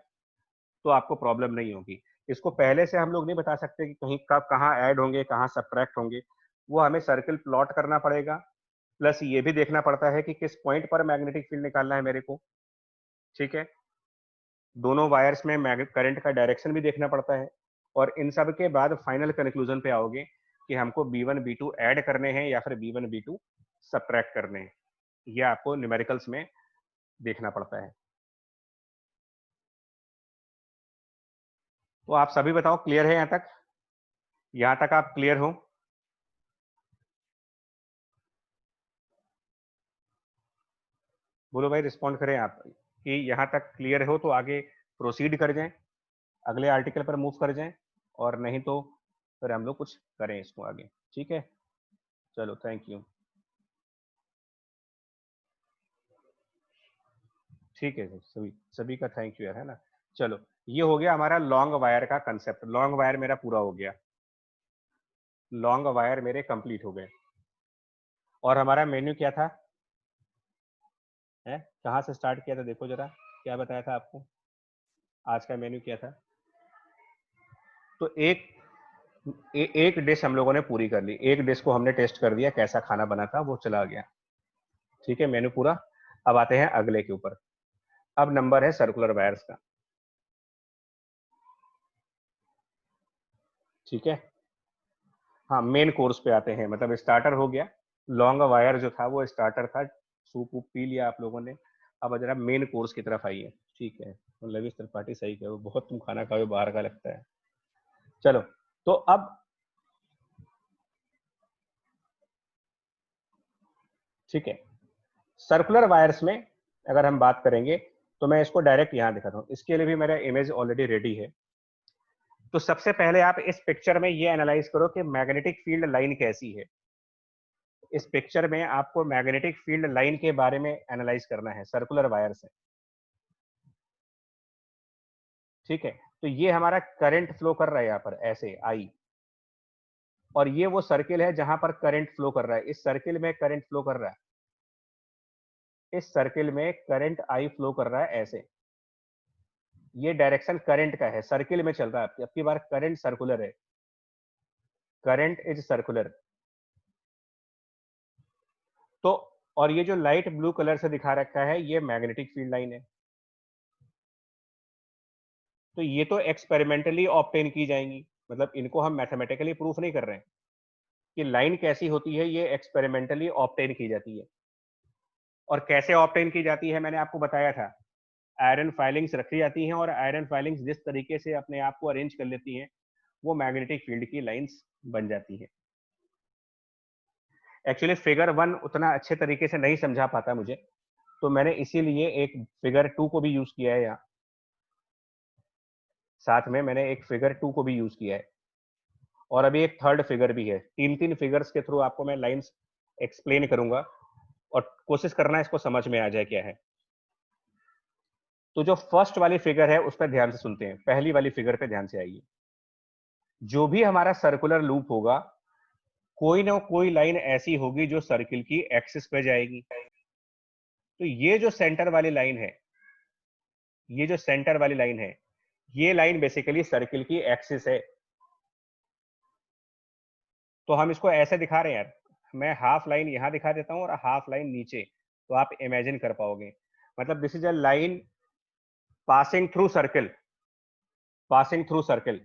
तो आपको प्रॉब्लम नहीं होगी। इसको पहले से हम लोग नहीं बता सकते कि कहीं कब कहाँ ऐड होंगे, कहाँ सब्ट्रैक्ट होंगे, वो हमें सर्किल प्लॉट करना पड़ेगा। प्लस ये भी देखना पड़ता है कि किस पॉइंट पर मैग्नेटिक फील्ड निकालना है मेरे को, ठीक है। दोनों वायर्स में करंट का डायरेक्शन भी देखना पड़ता है, और इन सब के बाद फाइनल कंक्लूजन पे आओगे कि हमको B1 B2 ऐड करने हैं या फिर B1 B2 सब्ट्रैक्ट करने हैं। ये आपको न्यूमेरिकल्स में देखना पड़ता है। तो आप सभी बताओ, क्लियर है यहाँ तक? यहाँ तक आप क्लियर हो? बोलो भाई, रिस्पॉन्ड करें आप कि यहाँ तक क्लियर हो, तो आगे प्रोसीड कर जाएं, अगले आर्टिकल पर मूव कर जाएं, और नहीं तो फिर हम लोग कुछ करें इसको आगे, ठीक है। चलो, थैंक यू। ठीक है सभी सभी का थैंक यू यार, है ना। चलो, ये हो गया हमारा लॉन्ग वायर का कंसेप्ट। लॉन्ग वायर मेरा पूरा हो गया, लॉन्ग वायर मेरे कंप्लीट हो गए। और हमारा मेन्यू क्या था, है कहाँ से स्टार्ट किया था, देखो जरा, क्या बताया था आपको, आज का मेन्यू क्या था। तो एक डिश हम लोगों ने पूरी कर ली, एक डिश को हमने टेस्ट कर दिया कैसा खाना बना था, वो चला गया, ठीक है, मेन्यू पूरा। अब आते हैं अगले के ऊपर। अब नंबर है सर्कुलर वायर्स का, ठीक है। हाँ, मेन कोर्स पे आते हैं, मतलब स्टार्टर हो गया। लॉन्ग वायर जो था वो स्टार्टर था, सूप वूप पी लिया आप लोगों ने। अब जरा मेन कोर्स की तरफ आइए, ठीक है। लविश त्रिपाठी सही कहो, बहुत तुम खाना खाओ बाहर का लगता है। चलो, तो अब ठीक है, सर्कुलर वायर्स में अगर हम बात करेंगे, तो मैं इसको डायरेक्ट यहाँ दिखाता हूँ, इसके लिए भी मेरा इमेज ऑलरेडी रेडी है। तो सबसे पहले आप इस पिक्चर में ये एनालाइज करो कि मैग्नेटिक फील्ड लाइन कैसी है। इस पिक्चर में आपको मैग्नेटिक फील्ड लाइन के बारे में एनालाइज करना है सर्कुलर वायर से, ठीक है। तो ये हमारा करंट फ्लो कर रहा है यहाँ पर ऐसे आई, और ये वो सर्किल है जहां पर करंट फ्लो कर रहा है, इस सर्किल में करंट फ्लो कर रहा है, इस सर्किल में करंट आई फ्लो कर रहा है ऐसे। ये डायरेक्शन करंट का है, सर्किल में चल रहा है, अब की बार करंट सर्कुलर है, करंट इज सर्कुलर। तो और ये जो लाइट ब्लू कलर से दिखा रखा है ये मैग्नेटिक फील्ड लाइन है। तो ये तो एक्सपेरिमेंटली ऑब्टेन की जाएंगी, मतलब इनको हम मैथमेटिकली प्रूफ नहीं कर रहे हैं कि लाइन कैसी होती है, ये एक्सपेरिमेंटली ऑब्टेन की जाती है। और कैसे ऑब्टेन की जाती है मैंने आपको बताया था, आयरन फाइलिंग्स रखी जाती हैं और आयरन फाइलिंग्स जिस तरीके से अपने आप को अरेंज कर लेती हैं वो मैग्नेटिक फील्ड की लाइंस बन जाती है। एक्चुअली फिगर 1 उतना अच्छे तरीके से नहीं समझा पाता मुझे, तो मैंने इसीलिए एक फिगर 2 को भी यूज किया है यहाँ, साथ में मैंने एक फिगर 2 को भी यूज किया है और अभी एक थर्ड फिगर भी है। तीन तीन फिगर्स के थ्रू आपको मैं लाइंस एक्सप्लेन करूंगा और कोशिश करना इसको समझ में आ जाए क्या है। तो जो फर्स्ट वाली फिगर है उस पर ध्यान से सुनते हैं, पहली वाली फिगर पे ध्यान से आइए। जो भी हमारा सर्कुलर लूप होगा, कोई ना कोई लाइन ऐसी होगी जो सर्किल की एक्सिस पे जाएगी। तो ये जो सेंटर वाली लाइन है, ये जो सेंटर वाली लाइन है, ये लाइन बेसिकली सर्किल की एक्सिस है। तो हम इसको ऐसे दिखा रहे हैं यार, मैं हाफ लाइन यहां दिखा देता हूं और हाफ लाइन नीचे, तो आप इमेजिन कर पाओगे। मतलब this is a line passing through circle, passing through circle,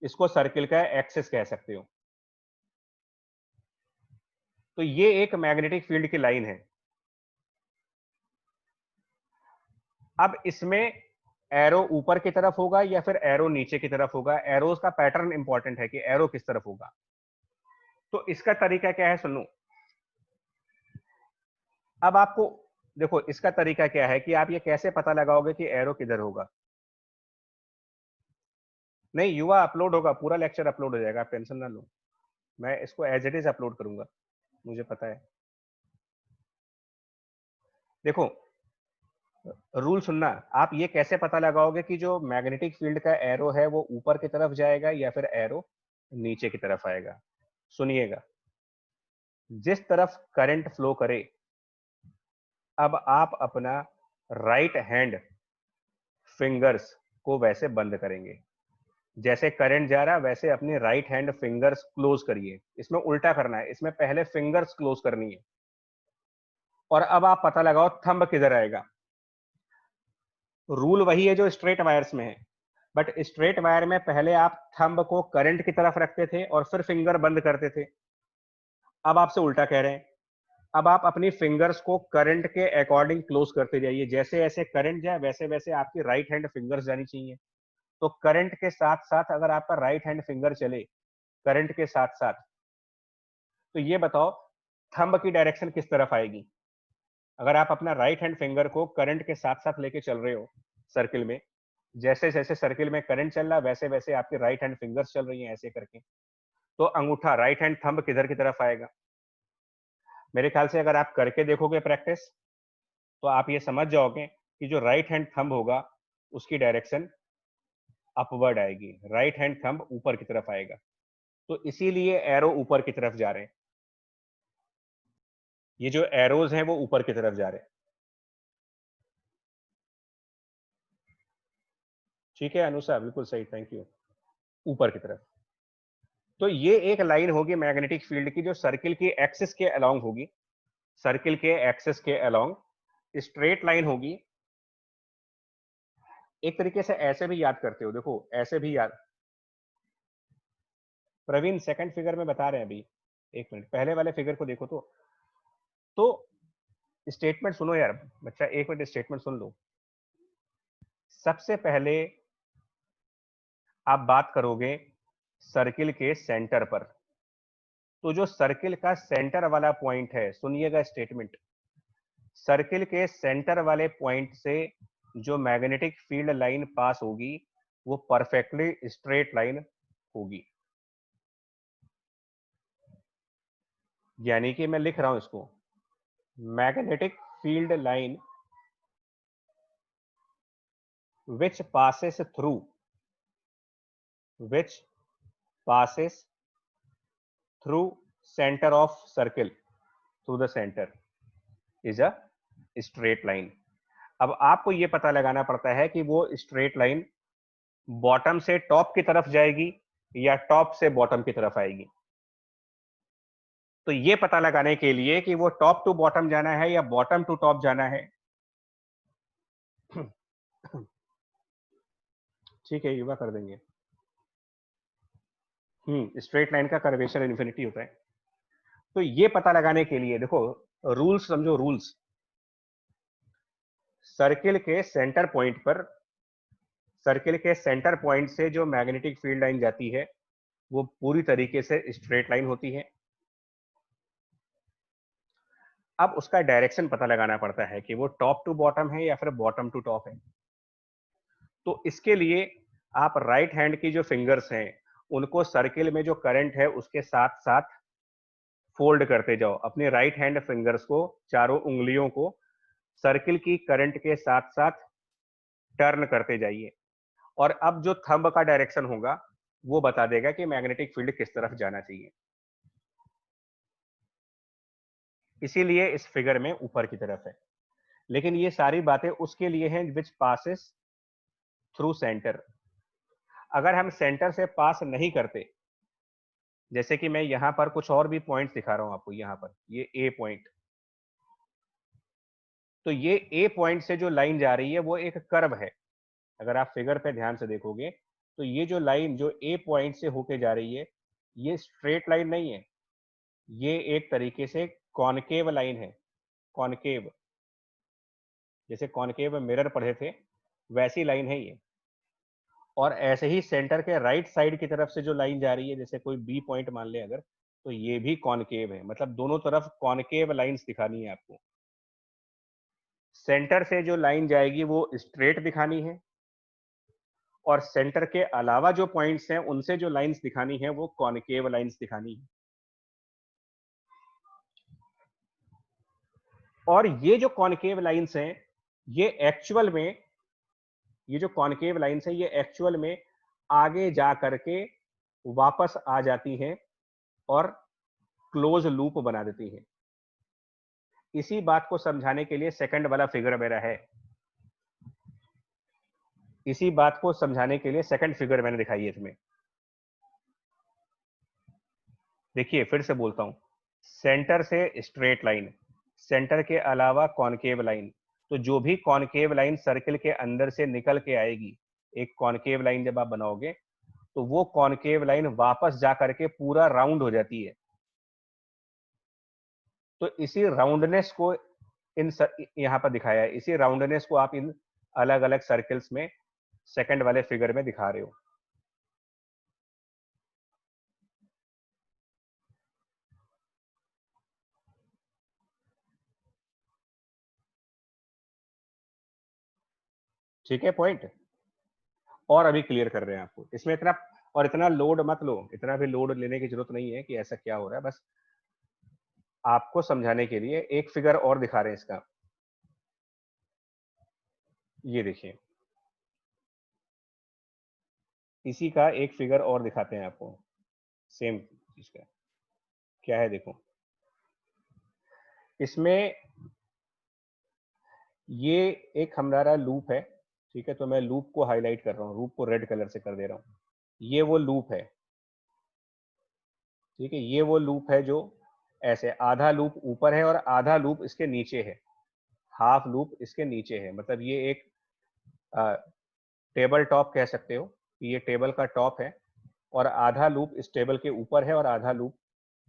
इसको सर्किल का एक्सिस कह सकते हो। तो ये एक मैग्नेटिक फील्ड की लाइन है। अब इसमें एरो ऊपर की तरफ होगा या फिर एरो नीचे की तरफ होगा, एरोज का पैटर्न इंपॉर्टेंट है कि एरो किस तरफ होगा। तो इसका तरीका क्या है सुन लो। अब आपको देखो इसका तरीका क्या है कि आप ये कैसे पता लगाओगे कि एरो किधर होगा। नहीं, युवा अपलोड होगा, पूरा लेक्चर अपलोड हो जाएगा, आप टेंशन ना लो, मैं इसको एज इट इज अपलोड करूंगा, मुझे पता है। देखो रूल सुनना, आप ये कैसे पता लगाओगे कि जो मैग्नेटिक फील्ड का एरो है वो ऊपर की तरफ जाएगा या फिर एरो नीचे की तरफ आएगा। सुनिएगा, जिस तरफ करंट फ्लो करे, अब आप अपना राइट हैंड फिंगर्स को वैसे बंद करेंगे, जैसे करंट जा रहा है वैसे अपने राइट हैंड फिंगर्स क्लोज करिए। इसमें उल्टा करना है, इसमें पहले फिंगर्स क्लोज करनी है। और अब आप पता लगाओ थंब किधर आएगा। रूल वही है जो स्ट्रेट वायर्स में है, बट स्ट्रेट वायर में पहले आप थंब को करंट की तरफ रखते थे और फिर फिंगर बंद करते थे। अब आपसे उल्टा कह रहे हैं, अब आप अपनी फिंगर्स को करंट के अकॉर्डिंग क्लोज करते जाइए, जैसे जैसे करंट जाए वैसे वैसे आपकी राइट हैंड फिंगर्स जानी चाहिए। तो करंट के साथ साथ अगर आपका राइट हैंड फिंगर चले करंट के साथ साथ, तो ये बताओ थंब की डायरेक्शन किस तरफ आएगी। अगर आप अपना राइट हैंड फिंगर को करंट के साथ साथ लेके चल रहे हो सर्किल में, जैसे जैसे सर्किल में करंट चल रहा वैसे वैसे आपकी राइट हैंड फिंगर्स चल रही हैं ऐसे करके, तो अंगूठा राइट हैंड थंब किधर की तरफ आएगा। मेरे ख्याल से अगर आप करके देखोगे प्रैक्टिस तो आप ये समझ जाओगे कि जो राइट हैंड थंब होगा उसकी डायरेक्शन अपवर्ड आएगी, राइट हैंड थंब ऊपर की तरफ आएगा। तो इसीलिए एरो ऊपर की तरफ जा रहे हैं, ये जो एरोज हैं वो ऊपर की तरफ जा रहे हैं। ठीक है अनुषा, बिल्कुल सही, थैंक यू। ऊपर की तरफ। तो ये एक लाइन होगी मैग्नेटिक फील्ड की जो सर्किल की एक्सिस के अलोंग होगी, सर्किल के एक्सिस के अलोंग स्ट्रेट लाइन होगी। एक तरीके से ऐसे भी याद करते हो, देखो ऐसे भी याद। प्रवीण सेकंड फिगर में बता रहे हैं अभी, एक मिनट पहले वाले फिगर को देखो। तो स्टेटमेंट सुनो यार बच्चा, एक मिनट स्टेटमेंट सुन लो। सबसे पहले आप बात करोगे सर्किल के सेंटर पर, तो जो सर्किल का सेंटर वाला पॉइंट है, सुनिएगा स्टेटमेंट, सर्किल के सेंटर वाले पॉइंट से जो मैग्नेटिक फील्ड लाइन पास होगी वो परफेक्टली स्ट्रेट लाइन होगी। यानी कि मैं लिख रहा हूं इसको, magnetic field line which passes through which passes through center of circle, through the center is a straight line। अब आपको यह पता लगाना पड़ता है कि वो स्ट्रेट लाइन बॉटम से टॉप की तरफ जाएगी या टॉप से बॉटम की तरफ आएगी। तो ये पता लगाने के लिए कि वो टॉप टू बॉटम जाना है या बॉटम टू टॉप जाना है, ठीक है, युवा कर देंगे। स्ट्रेट लाइन का कर्वेचर इन्फिनिटी होता है। तो ये पता लगाने के लिए देखो, रूल्स समझो, रूल्स। सर्किल के सेंटर पॉइंट पर, सर्किल के सेंटर पॉइंट से जो मैग्नेटिक फील्ड लाइन जाती है वो पूरी तरीके से स्ट्रेट लाइन होती है। अब उसका डायरेक्शन पता लगाना पड़ता है कि वो टॉप टू बॉटम है या फिर बॉटम टू टॉप है। तो इसके लिए आप राइट हैंड की जो फिंगर्स हैं उनको सर्किल में जो करंट है उसके साथ साथ फोल्ड करते जाओ। अपने राइट हैंड फिंगर्स को, चारों उंगलियों को सर्किल की करंट के साथ साथ टर्न करते जाइए। और अब जो थंब का डायरेक्शन होगा वो बता देगा कि मैग्नेटिक फील्ड किस तरफ जाना चाहिए। इसीलिए इस फिगर में ऊपर की तरफ है। लेकिन ये सारी बातें उसके लिए हैं विच पासेस थ्रू सेंटर। अगर हम सेंटर से पास नहीं करते, जैसे कि मैं यहां पर कुछ और भी पॉइंट्स दिखा रहा हूं आपको, यहां पर ये ए पॉइंट, तो ये ए पॉइंट से जो लाइन जा रही है वो एक कर्व है। अगर आप फिगर पे ध्यान से देखोगे तो ये जो लाइन जो ए पॉइंट से होके जा रही है ये स्ट्रेट लाइन नहीं है, ये एक तरीके से कॉनकेव लाइन है। कॉनकेव, जैसे कॉनकेव मिरर पढ़े थे वैसी लाइन है ये। और ऐसे ही सेंटर के राइट साइड की तरफ से जो लाइन जा रही है, जैसे कोई बी पॉइंट मान ले अगर, तो ये भी कॉनकेव है। मतलब दोनों तरफ कॉनकेव लाइंस दिखानी है आपको। सेंटर से जो लाइन जाएगी वो स्ट्रेट दिखानी है, और सेंटर के अलावा जो पॉइंट्स हैं उनसे जो लाइंस दिखानी है वो कॉनकेव लाइंस दिखानी है। और ये जो कॉनकेव लाइंस हैं ये एक्चुअल में, ये जो कॉनकेव लाइंस हैं ये एक्चुअल में आगे जा करके वापस आ जाती हैं और क्लोज लूप बना देती हैं। इसी बात को समझाने के लिए सेकंड वाला फिगर मेरा है। इसी बात को समझाने के लिए सेकंड फिगर मैंने दिखाई है इसमें। देखिए फिर से बोलता हूं, सेंटर से स्ट्रेट लाइन, सेंटर के अलावा कॉनकेव लाइन। तो जो भी कॉनकेव लाइन सर्किल के अंदर से निकल के आएगी, एक कॉनकेव लाइन जब आप बनाओगे तो वो कॉनकेव लाइन वापस जा करके पूरा राउंड हो जाती है। तो इसी राउंडनेस को यहां पर दिखाया है, इसी राउंडनेस को आप इन अलग अलग सर्कल्स में सेकंड वाले फिगर में दिखा रहे हो। ठीक है पॉइंट। और अभी क्लियर कर रहे हैं आपको इसमें। इतना और इतना लोड मत लो, इतना भी लोड लेने की जरूरत नहीं है कि ऐसा क्या हो रहा है। बस आपको समझाने के लिए एक फिगर और दिखा रहे हैं इसका। ये देखिए, इसी का एक फिगर और दिखाते हैं आपको, सेम चीज का। क्या है देखो, इसमें ये एक हमारा लूप है। ठीक है, तो मैं लूप को हाईलाइट कर रहा हूँ, लूप को रेड कलर से कर दे रहा हूँ। ये वो लूप है। ठीक है, ये वो लूप है जो ऐसे आधा लूप ऊपर है और आधा लूप इसके नीचे है। हाफ लूप इसके नीचे है। मतलब ये एक टेबल टॉप कह सकते हो, ये टेबल का टॉप है और आधा लूप इस टेबल के ऊपर है और आधा लूप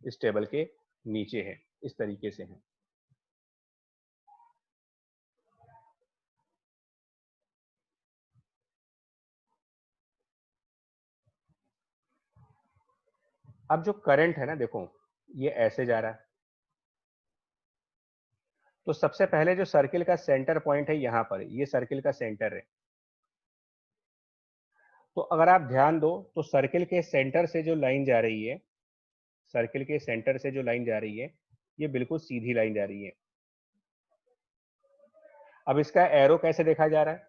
इस टेबल के नीचे है। इस तरीके से है। अब जो करंट है ना, देखो ये ऐसे जा रहा है। तो सबसे पहले जो सर्किल का सेंटर पॉइंट है यहां पर, ये सर्किल का सेंटर है। तो अगर आप ध्यान दो तो सर्किल के सेंटर से जो लाइन जा रही है, सर्किल के सेंटर से जो लाइन जा रही है ये बिल्कुल सीधी लाइन जा रही है। अब इसका एरो कैसे देखा जा रहा है,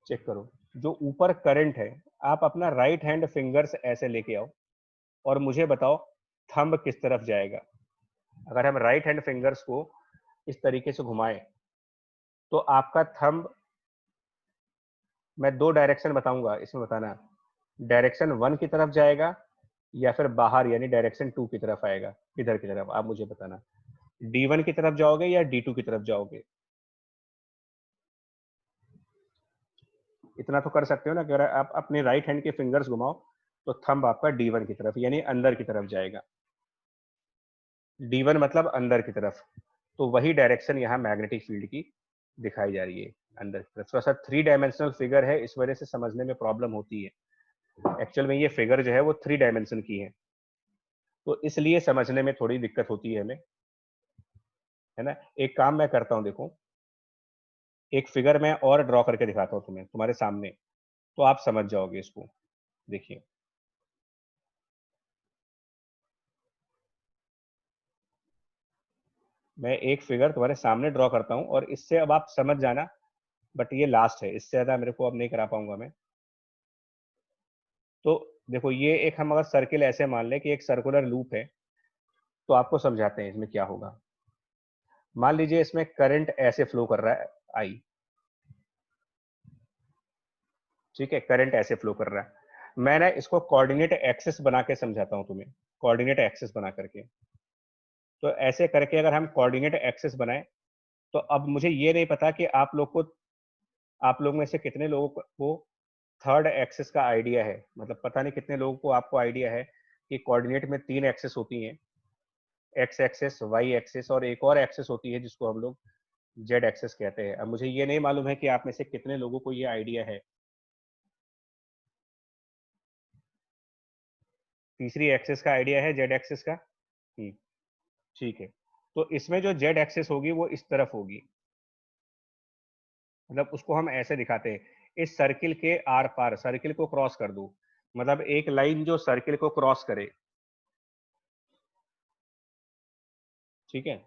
चेक करो। जो ऊपर करंट है, आप अपना राइट हैंड फिंगर्स ऐसे लेके आओ और मुझे बताओ थंब किस तरफ जाएगा। अगर हम राइट हैंड फिंगर्स को इस तरीके से घुमाएं तो आपका थंब, मैं दो डायरेक्शन बताऊंगा इसमें, बताना डायरेक्शन वन की तरफ जाएगा या फिर बाहर यानी डायरेक्शन 2 की तरफ आएगा? किधर की तरफ आप मुझे बताना। D1 की तरफ जाओगे या D2 की तरफ जाओगे? इतना तो कर सकते हो ना कि अगर आप अपने राइट हैंड के फिंगर्स घुमाओ तो थंब आपका D1 की तरफ यानी अंदर की तरफ जाएगा। D1 मतलब अंदर की तरफ। तो वही डायरेक्शन यहाँ मैग्नेटिक फील्ड की दिखाई जा रही है, अंदर की तरफ। थोड़ा सा 3 डायमेंशनल फिगर है, इस वजह से समझने में प्रॉब्लम होती है। एक्चुअल में ये फिगर जो है वो 3 डायमेंशन की है, तो इसलिए समझने में थोड़ी दिक्कत होती है हमें, है ना। एक काम मैं करता हूँ, देखो एक फिगर मैं और ड्रॉ करके दिखाता हूँ तुम्हें तुम्हारे सामने, तो आप समझ जाओगे इसको। देखिए, मैं एक फिगर तुम्हारे सामने ड्रॉ करता हूँ और इससे अब आप समझ जाना, बट ये लास्ट है, इससे ज्यादा मेरे को अब नहीं करा पाऊंगा मैं। तो देखो, ये एक हम अगर सर्किल ऐसे मान लें कि एक सर्कुलर लूप है, तो आपको समझाते हैं इसमें क्या होगा। मान लीजिए इसमें करंट ऐसे फ्लो कर रहा है, आई, ठीक है, करंट ऐसे फ्लो कर रहा है। मैं ना इसको कोऑर्डिनेट एक्सिस बना के समझाता हूं तुम्हें, कोऑर्डिनेट एक्सिस बना करके। तो ऐसे करके अगर हम कोऑर्डिनेट एक्सिस बनाए, तो अब मुझे ये नहीं पता कि आप लोग में से कितने लोगों को थर्ड एक्सिस का आइडिया है। मतलब पता नहीं कितने लोगों को आपको आइडिया है कि कोऑर्डिनेट में 3 एक्सिस होती हैं, एक्स एक्सिस, वाई एक्सिस और एक और एक्सिस होती है जिसको हम लोग जेड एक्सिस कहते हैं। अब मुझे ये नहीं मालूम है कि आप में से कितने लोगों को ये आइडिया है। तीसरी एक्सिस का आइडिया है, जेड एक्सिस का। ठीक है। तो इसमें जो जेड एक्सिस होगी वो इस तरफ होगी, मतलब उसको हम ऐसे दिखाते हैं, इस सर्किल के आर पार, सर्किल को क्रॉस कर दो, मतलब एक लाइन जो सर्किल को क्रॉस करे, ठीक है।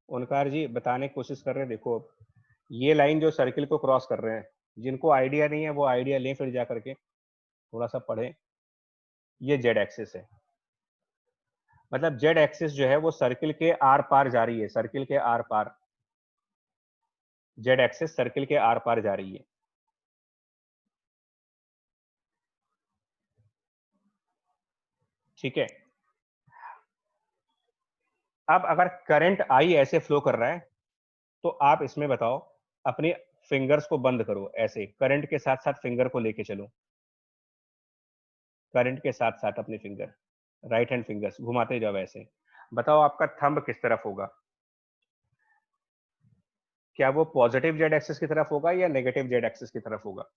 ओनकार जी बताने की कोशिश कर रहे हैं, देखो अब ये लाइन जो सर्किल को क्रॉस कर रहे हैं, जिनको आइडिया नहीं है वो आइडिया लें, फिर जा करके थोड़ा सा पढ़ें। ये जेड एक्सिस है, मतलब जेड एक्सिस जो है वो सर्किल के आर पार जा रही है, सर्किल के आर पार, जेड एक्सिस सर्किल के आर पार जा रही है। ठीक है। अब अगर करंट आई ऐसे फ्लो कर रहा है, तो आप इसमें बताओ, अपने फिंगर्स को बंद करो, ऐसे करंट के साथ साथ फिंगर को लेके चलो, करंट के साथ साथ अपने फिंगर, राइट हैंड फिंगर्स घुमाते जाओ ऐसे। बताओ आपका थंब किस तरफ होगा? क्या वो पॉजिटिव जेड एक्सिस की तरफ होगा या नेगेटिव जेड एक्सिस की तरफ होगा?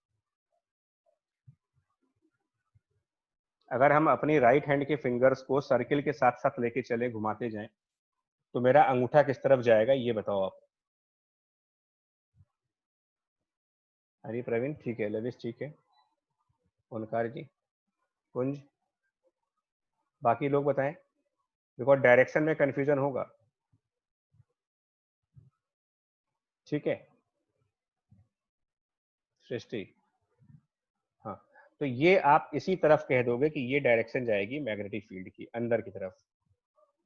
अगर हम अपनी राइट हैंड के फिंगर्स को सर्किल के साथ साथ लेके चले, घुमाते जाएं, तो मेरा अंगूठा किस तरफ जाएगा, ये बताओ आप। हरी प्रवीण ठीक है, लविश ठीक है, ओनकार जी, कुंज, बाकी लोग बताएं, बिकॉज डायरेक्शन में कंफ्यूजन होगा। ठीक है, सृष्टि, हाँ। तो ये आप इसी तरफ कह दोगे कि ये डायरेक्शन जाएगी मैग्नेटिक फील्ड की अंदर की तरफ,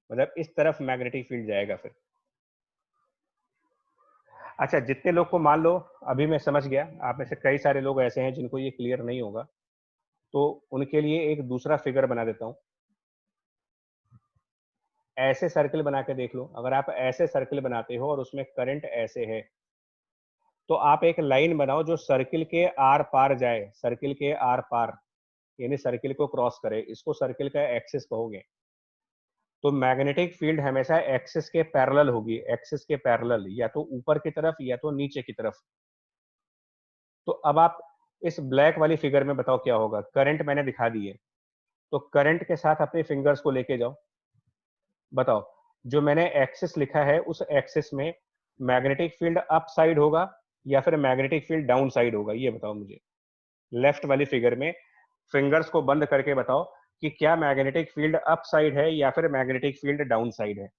मतलब इस तरफ मैग्नेटिक फील्ड जाएगा फिर। अच्छा, जितने लोग को मान लो, अभी मैं समझ गया, आप में से कई सारे लोग ऐसे हैं जिनको ये क्लियर नहीं होगा, तो उनके लिए एक दूसरा फिगर बना देता हूं। ऐसे सर्किल बना के देख लो, अगर आप ऐसे सर्किल बनाते हो और उसमें करंट ऐसे है, तो आप एक लाइन बनाओ जो सर्किल के आर पार जाए, सर्किल के आर पार यानी सर्किल को क्रॉस करे, इसको सर्किल का एक्सिस कहोगे। तो मैग्नेटिक फील्ड हमेशा एक्सिस के पैरेलल होगी, एक्सिस के पैरेलल, या तो ऊपर की तरफ या तो नीचे की तरफ। तो अब आप इस ब्लैक वाली फिगर में बताओ क्या होगा। करंट मैंने दिखा दी है, तो करंट के साथ अपने फिंगर्स को लेके जाओ, बताओ जो मैंने एक्सिस लिखा है उस एक्सिस में मैग्नेटिक फील्ड अप साइड होगा या फिर मैग्नेटिक फील्ड डाउन साइड होगा, ये बताओ मुझे। लेफ्ट वाली फिगर में फिंगर्स को बंद करके बताओ कि क्या मैग्नेटिक फील्ड अप साइड है या फिर मैग्नेटिक फील्ड डाउन साइड है।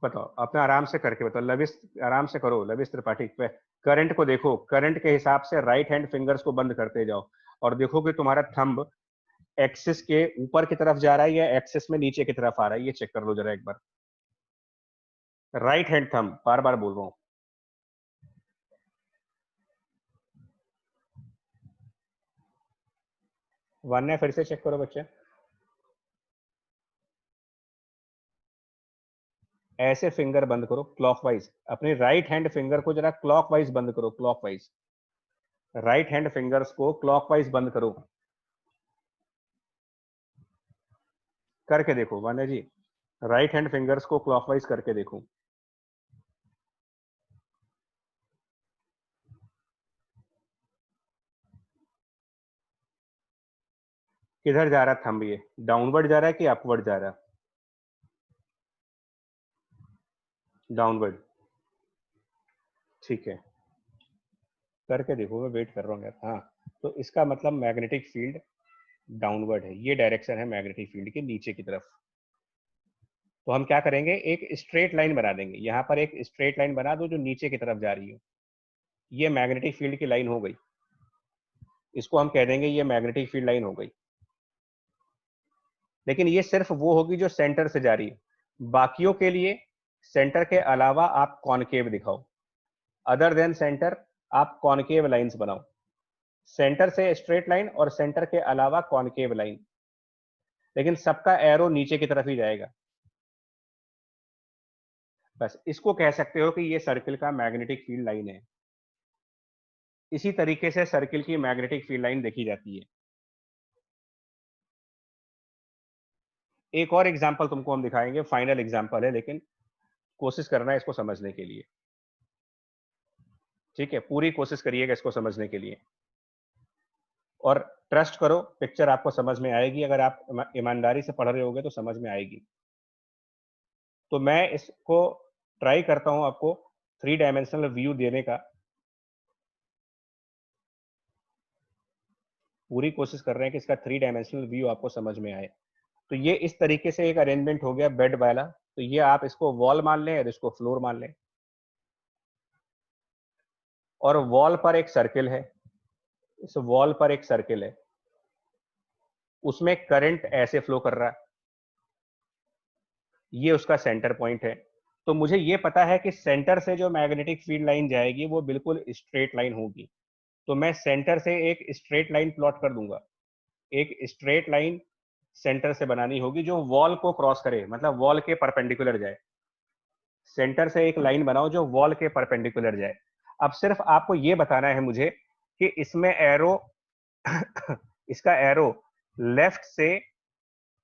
बताओ, अपने आराम से करके बताओ, लविश आराम से करो, लविश त्रिपाठी पे करंट को देखो, करंट के हिसाब से राइट हैंड फिंगर्स को बंद करते जाओ और देखो कि तुम्हारा थंब एक्सिस के ऊपर की तरफ जा रहा है या एक्सिस में नीचे की तरफ आ रहा है, ये चेक कर लो जरा एक बार। राइट हैंड थंब, बार बार बोल रहा हूं। वन है, फिर से चेक करो बच्चे। ऐसे फिंगर बंद करो क्लॉकवाइज, अपनी राइट हैंड फिंगर को जरा क्लॉकवाइज बंद करो, क्लॉकवाइज। राइट हैंड फिंगर्स को क्लॉकवाइज बंद करो, करके देखो वन है जी। राइट हैंड फिंगर्स को क्लॉकवाइज करके देखो। किधर जा रहा थंब, ये डाउनवर्ड जा रहा है कि अपवर्ड जा रहा है? डाउनवर्ड, ठीक है, करके देखो, मैं वेट कर रहा हूँ यार। हाँ, तो इसका मतलब मैग्नेटिक फील्ड डाउनवर्ड है, ये डायरेक्शन है मैग्नेटिक फील्ड के नीचे की तरफ। तो हम क्या करेंगे, एक स्ट्रेट लाइन बना देंगे, यहाँ पर एक स्ट्रेट लाइन बना दो जो नीचे की तरफ जा रही है। ये मैग्नेटिक फील्ड की लाइन हो गई, इसको हम कह देंगे ये मैग्नेटिक फील्ड लाइन हो गई। लेकिन ये सिर्फ वो होगी जो सेंटर से जा रही है, बाकियों के लिए सेंटर के अलावा आप कॉनकेव दिखाओ, अदर देन सेंटर आप कॉनकेव लाइंस बनाओ। सेंटर से स्ट्रेट लाइन और सेंटर के अलावा कॉनकेव लाइन, लेकिन सबका एरो नीचे की तरफ ही जाएगा। बस इसको कह सकते हो कि ये सर्किल का मैग्नेटिक फील्ड लाइन है। इसी तरीके से सर्किल की मैग्नेटिक फील्ड लाइन देखी जाती है। एक और एग्जांपल तुमको हम दिखाएंगे, फाइनल एग्जांपल है, लेकिन कोशिश करना है इसको समझने के लिए। ठीक है, पूरी कोशिश करिएगा इसको समझने के लिए, और ट्रस्ट करो पिक्चर आपको समझ में आएगी। अगर आप ईमानदारी से पढ़ रहे होगे तो समझ में आएगी। तो मैं इसको ट्राई करता हूं आपको थ्री डायमेंशनल व्यू देने का, पूरी कोशिश कर रहे हैं कि इसका थ्री डायमेंशनल व्यू आपको समझ में आए। तो ये इस तरीके से एक अरेंजमेंट हो गया बेड वाला। तो ये आप इसको वॉल मान लें और इसको फ्लोर मान लें, और वॉल पर एक सर्किल है, इस वॉल पर एक सर्किल है, उसमें करंट ऐसे फ्लो कर रहा है, ये उसका सेंटर पॉइंट है। तो मुझे ये पता है कि सेंटर से जो मैग्नेटिक फील्ड लाइन जाएगी वो बिल्कुल स्ट्रेट लाइन होगी। तो मैं सेंटर से एक स्ट्रेट लाइन प्लॉट कर दूंगा, एक स्ट्रेट लाइन सेंटर से बनानी होगी जो वॉल को क्रॉस करे, मतलब वॉल के परपेंडिकुलर जाए। सेंटर से एक लाइन बनाओ जो वॉल के परपेंडिकुलर जाए। अब सिर्फ आपको ये बताना है मुझे कि इसमें एरो इसका एरो लेफ्ट से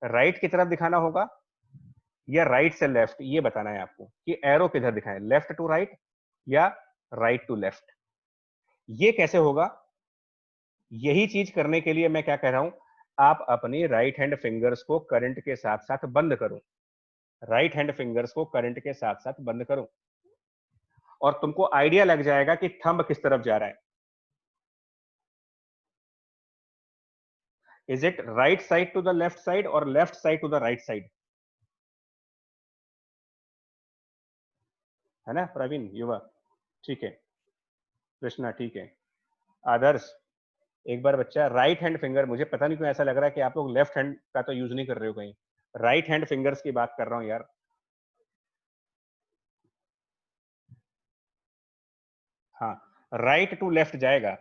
राइट की तरफ दिखाना होगा या राइट से लेफ्ट, ये बताना है आपको कि एरो किधर दिखाएं, लेफ्ट टू राइट या राइट टू लेफ्ट। ये कैसे होगा, यही चीज करने के लिए मैं क्या कह रहा हूं, आप अपनी राइट हैंड फिंगर्स को करंट के साथ साथ बंद करो, राइट हैंड फिंगर्स को करंट के साथ साथ बंद करो, और तुमको आइडिया लग जाएगा कि थंब किस तरफ जा रहा है। Is it right side to the left side और left side to the right side? है ना प्रवीण, युवा, ठीक है, कृष्णा, ठीक है, आदर्श। एक बार बच्चा राइट हैंड फिंगर, मुझे पता नहीं क्यों ऐसा लग रहा है कि आप लोग लेफ्ट हैंड का तो यूज नहीं कर रहे हो कहीं, राइट हैंड फिंगर्स की बात कर रहा हूं यार। हाँ, राइट टू लेफ्ट जाएगा,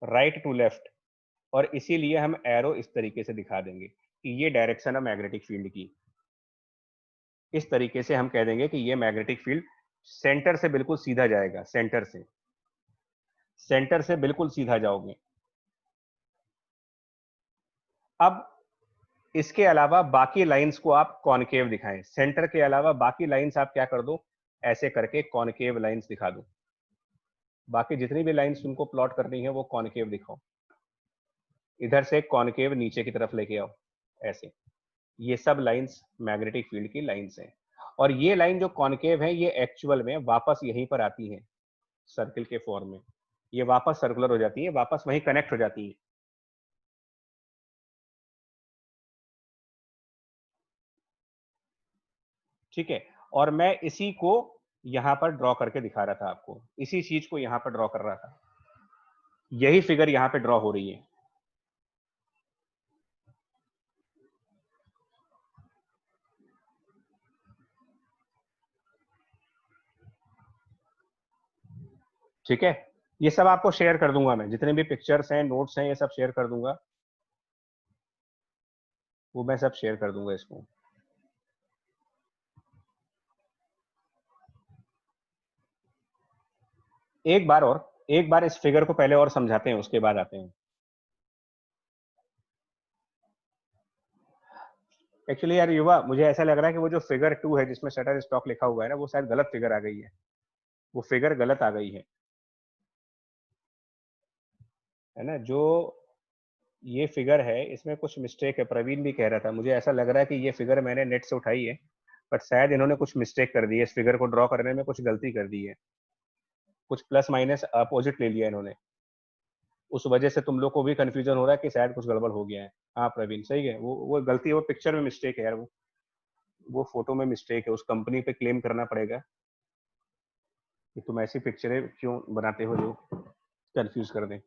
राइट टू लेफ्ट, और इसीलिए हम एरो इस तरीके से दिखा देंगे कि ये डायरेक्शन है मैग्नेटिक फील्ड की। इस तरीके से हम कह देंगे कि ये मैग्नेटिक फील्ड सेंटर से बिल्कुल सीधा जाएगा, सेंटर से, सेंटर से बिल्कुल सीधा जाओगे। अब इसके अलावा बाकी लाइंस को आप कॉनकेव दिखाएं, सेंटर के अलावा बाकी लाइंस आप क्या कर दो, ऐसे करके कॉनकेव लाइंस दिखा दो। बाकी जितनी भी लाइंस तुमको प्लॉट करनी है वो कॉनकेव दिखाओ, इधर से कॉनकेव नीचे की तरफ लेके आओ, ऐसे। ये सब लाइंस मैग्नेटिक फील्ड की लाइंस हैं, और ये लाइन जो कॉनकेव है ये एक्चुअल में वापस यहीं पर आती है सर्किल के फॉर्म में, ये वापस सर्कुलर हो जाती है, वापस वहीं कनेक्ट हो जाती है। ठीक है, और मैं इसी को यहां पर ड्रॉ करके दिखा रहा था आपको, इसी चीज को यहां पर ड्रॉ कर रहा था, यही फिगर यहां पे ड्रॉ हो रही है। ठीक है, ये सब आपको शेयर कर दूंगा मैं, जितने भी पिक्चर्स हैं, नोट्स हैं, ये सब शेयर कर दूंगा। वो मैं सब शेयर कर दूंगा इसको। एक बार इस फिगर को पहले और समझाते हैं, उसके बाद आते हैं। एक्चुअली यार युवा, मुझे ऐसा लग रहा है कि वो जो फिगर 2 है जिसमें शटर स्टॉक लिखा हुआ है ना, वो शायद गलत फिगर आ गई है। वो फिगर गलत आ गई है ना। जो ये फिगर है इसमें कुछ मिस्टेक है, प्रवीण भी कह रहा था। मुझे ऐसा लग रहा है कि ये फिगर मैंने नेट से उठाई है, बट शायद इन्होंने कुछ मिस्टेक कर दी है, इस फिगर को ड्रॉ करने में कुछ गलती कर दी है, कुछ प्लस माइनस अपोजिट ले लिया इन्होंने। उस वजह से तुम लोग को भी कंफ्यूजन हो रहा है कि शायद कुछ गड़बड़ हो गया है। हाँ प्रवीण सही है, वो गलती, वो पिक्चर में मिस्टेक है यार, वो फोटो में मिस्टेक है। उस कंपनी पे क्लेम करना पड़ेगा कि तुम ऐसी पिक्चरें क्यों बनाते हो जो कंफ्यूज कर दें।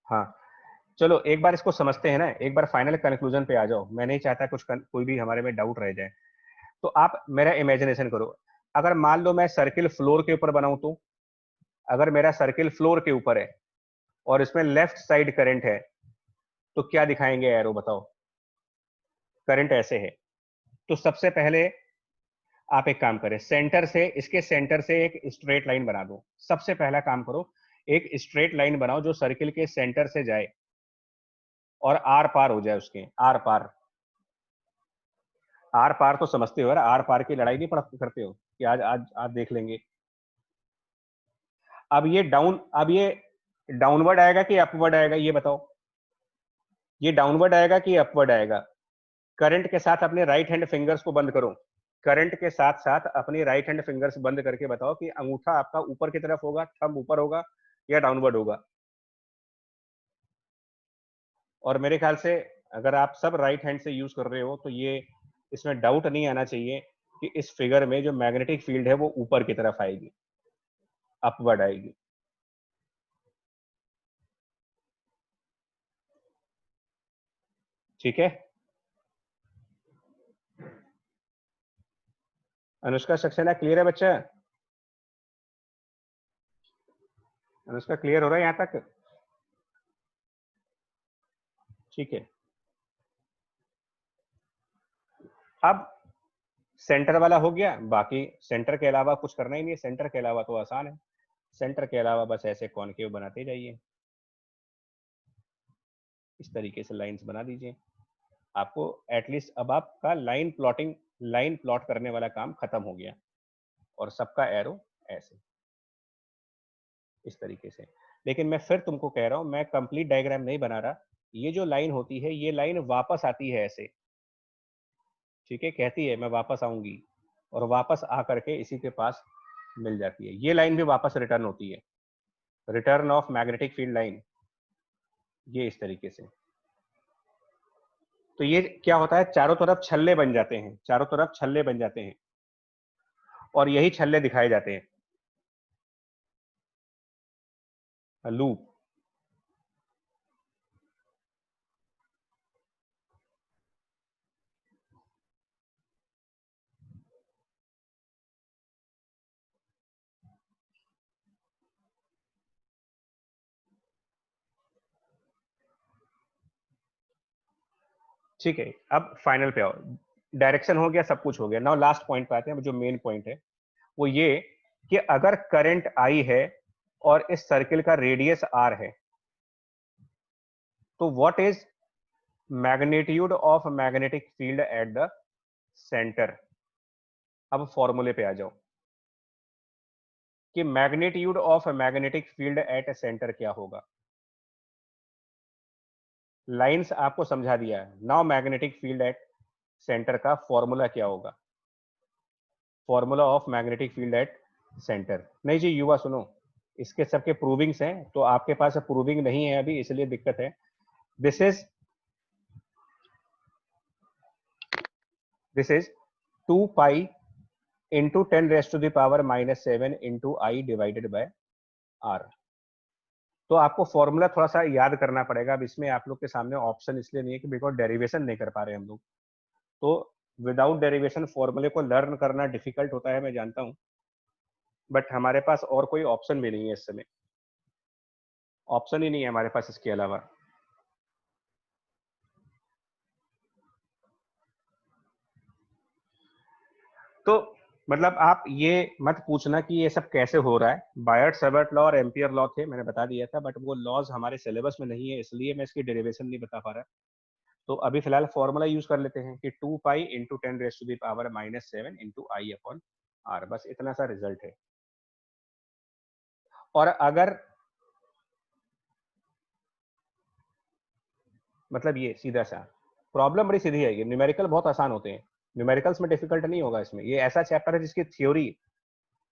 हाँ, चलो एक बार इसको समझते हैं ना, एक बार फाइनल कंक्लूजन पे आ जाओ। मैं नहीं चाहता कोई भी हमारे में डाउट रह जाए। तो आप मेरा इमेजिनेशन करो, अगर मान लो मैं सर्किल फ्लोर के ऊपर बनाऊं तो, अगर मेरा सर्किल फ्लोर के ऊपर है और इसमें लेफ्ट साइड करंट है, तो क्या दिखाएंगे एरो, बताओ। करंट ऐसे है, तो सबसे पहले आप एक काम करें, सेंटर से, इसके सेंटर से एक स्ट्रेट लाइन बना दो। सबसे पहला काम करो, एक स्ट्रेट लाइन बनाओ जो सर्किल के सेंटर से जाए और आर पार हो जाए, उसके आर पार। आर पार तो समझते हो यार, आर पार की लड़ाई नहीं पढ़ करते हो कि आज आज आज देख लेंगे। अब ये डाउनवर्ड आएगा कि अपवर्ड आएगा, ये बताओ। ये डाउनवर्ड आएगा कि अपवर्ड आएगा। करंट के साथ अपने राइट हैंड फिंगर्स को बंद करो। करंट के साथ साथ अपनी राइट हैंड फिंगर्स बंद करके बताओ कि अंगूठा आपका ऊपर की तरफ होगा, थंब ऊपर होगा या डाउनवर्ड होगा। और मेरे ख्याल से अगर आप सब राइट हैंड से यूज कर रहे हो तो ये, इसमें डाउट नहीं आना चाहिए कि इस फिगर में जो मैग्नेटिक फील्ड है वो ऊपर की तरफ आएगी, अपवर्ड आएगी। ठीक है। अनुष्का सक्सेना क्लियर है बच्चा? अनुष्का क्लियर हो रहा है यहां तक? ठीक है। अब सेंटर वाला हो गया, बाकी सेंटर के अलावा कुछ करना ही नहीं है। सेंटर के अलावा तो आसान है, सेंटर के अलावा बस ऐसे कॉनकेव बनाते जाइए, इस तरीके से लाइंस बना दीजिए। आपको एटलीस्ट अब आपका लाइन प्लॉट करने वाला काम खत्म हो गया, और सबका एरो ऐसे, इस तरीके से। लेकिन मैं फिर तुमको कह रहा हूं, मैं कंप्लीट डायग्राम नहीं बना रहा। ये जो लाइन होती है, ये लाइन वापस आती है ऐसे, ठीक है, कहती है मैं वापस आऊंगी, और वापस आ करके इसी के पास मिल जाती है। ये लाइन भी वापस रिटर्न होती है, return of magnetic field line, ये इस तरीके से। तो ये क्या होता है, चारों तरफ छल्ले बन जाते हैं, चारों तरफ छल्ले बन जाते हैं, और यही छल्ले दिखाए जाते हैं, लूप। ठीक है, अब फाइनल पे आओ। डायरेक्शन हो गया, सब कुछ हो गया। नाउ लास्ट पॉइंट पे आते हैं, जो मेन पॉइंट है वो ये कि अगर करंट आई है और इस सर्किल का रेडियस आर है, तो what is magnitude of magnetic field at the centre. अब फॉर्मूले पे आ जाओ कि magnitude of magnetic field at centre क्या होगा। लाइंस आपको समझा दिया है, now magnetic field at centre का फॉर्मूला क्या होगा। Formula of magnetic field at centre. नहीं जी युवा सुनो, इसके सबके प्रूविंग्स हैं, तो आपके पास प्रूविंग नहीं है अभी, इसलिए दिक्कत है। This is this is 2 pi into 10⁻⁻⁷ into I divided by R. तो आपको फॉर्मूला थोड़ा सा याद करना पड़ेगा। अब इसमें आप लोग के सामने ऑप्शन इसलिए नहीं है कि बिकॉज डेरिवेशन नहीं कर पा रहे हम लोग, तो विदाउट डेरिवेशन फॉर्मूले को लर्न करना डिफिकल्ट होता है, मैं जानता हूं, बट हमारे पास और कोई ऑप्शन भी नहीं है इस समय। ऑप्शन ही नहीं है हमारे पास इसके अलावा। तो मतलब आप ये मत पूछना कि ये सब कैसे हो रहा है। बायर्ट सेवर्ट लॉ और एम्पियर लॉ थे, मैंने बता दिया था, बट वो लॉज हमारे सिलेबस में नहीं है, इसलिए मैं इसकी डेरिवेशन नहीं बता पा रहा। तो अभी फिलहाल फॉर्मूला यूज कर लेते हैं कि 2 pi into 10⁻⁻⁻7 into I upon R, बस इतना सा रिजल्ट है। और अगर मतलब ये सीधा सा प्रॉब्लम बड़ी सीधी है, ये न्यूमेरिकल बहुत आसान होते हैं, न्यूमेरिकल्स में डिफिकल्ट नहीं होगा इसमें। ये ऐसा चैप्टर है जिसकी थ्योरी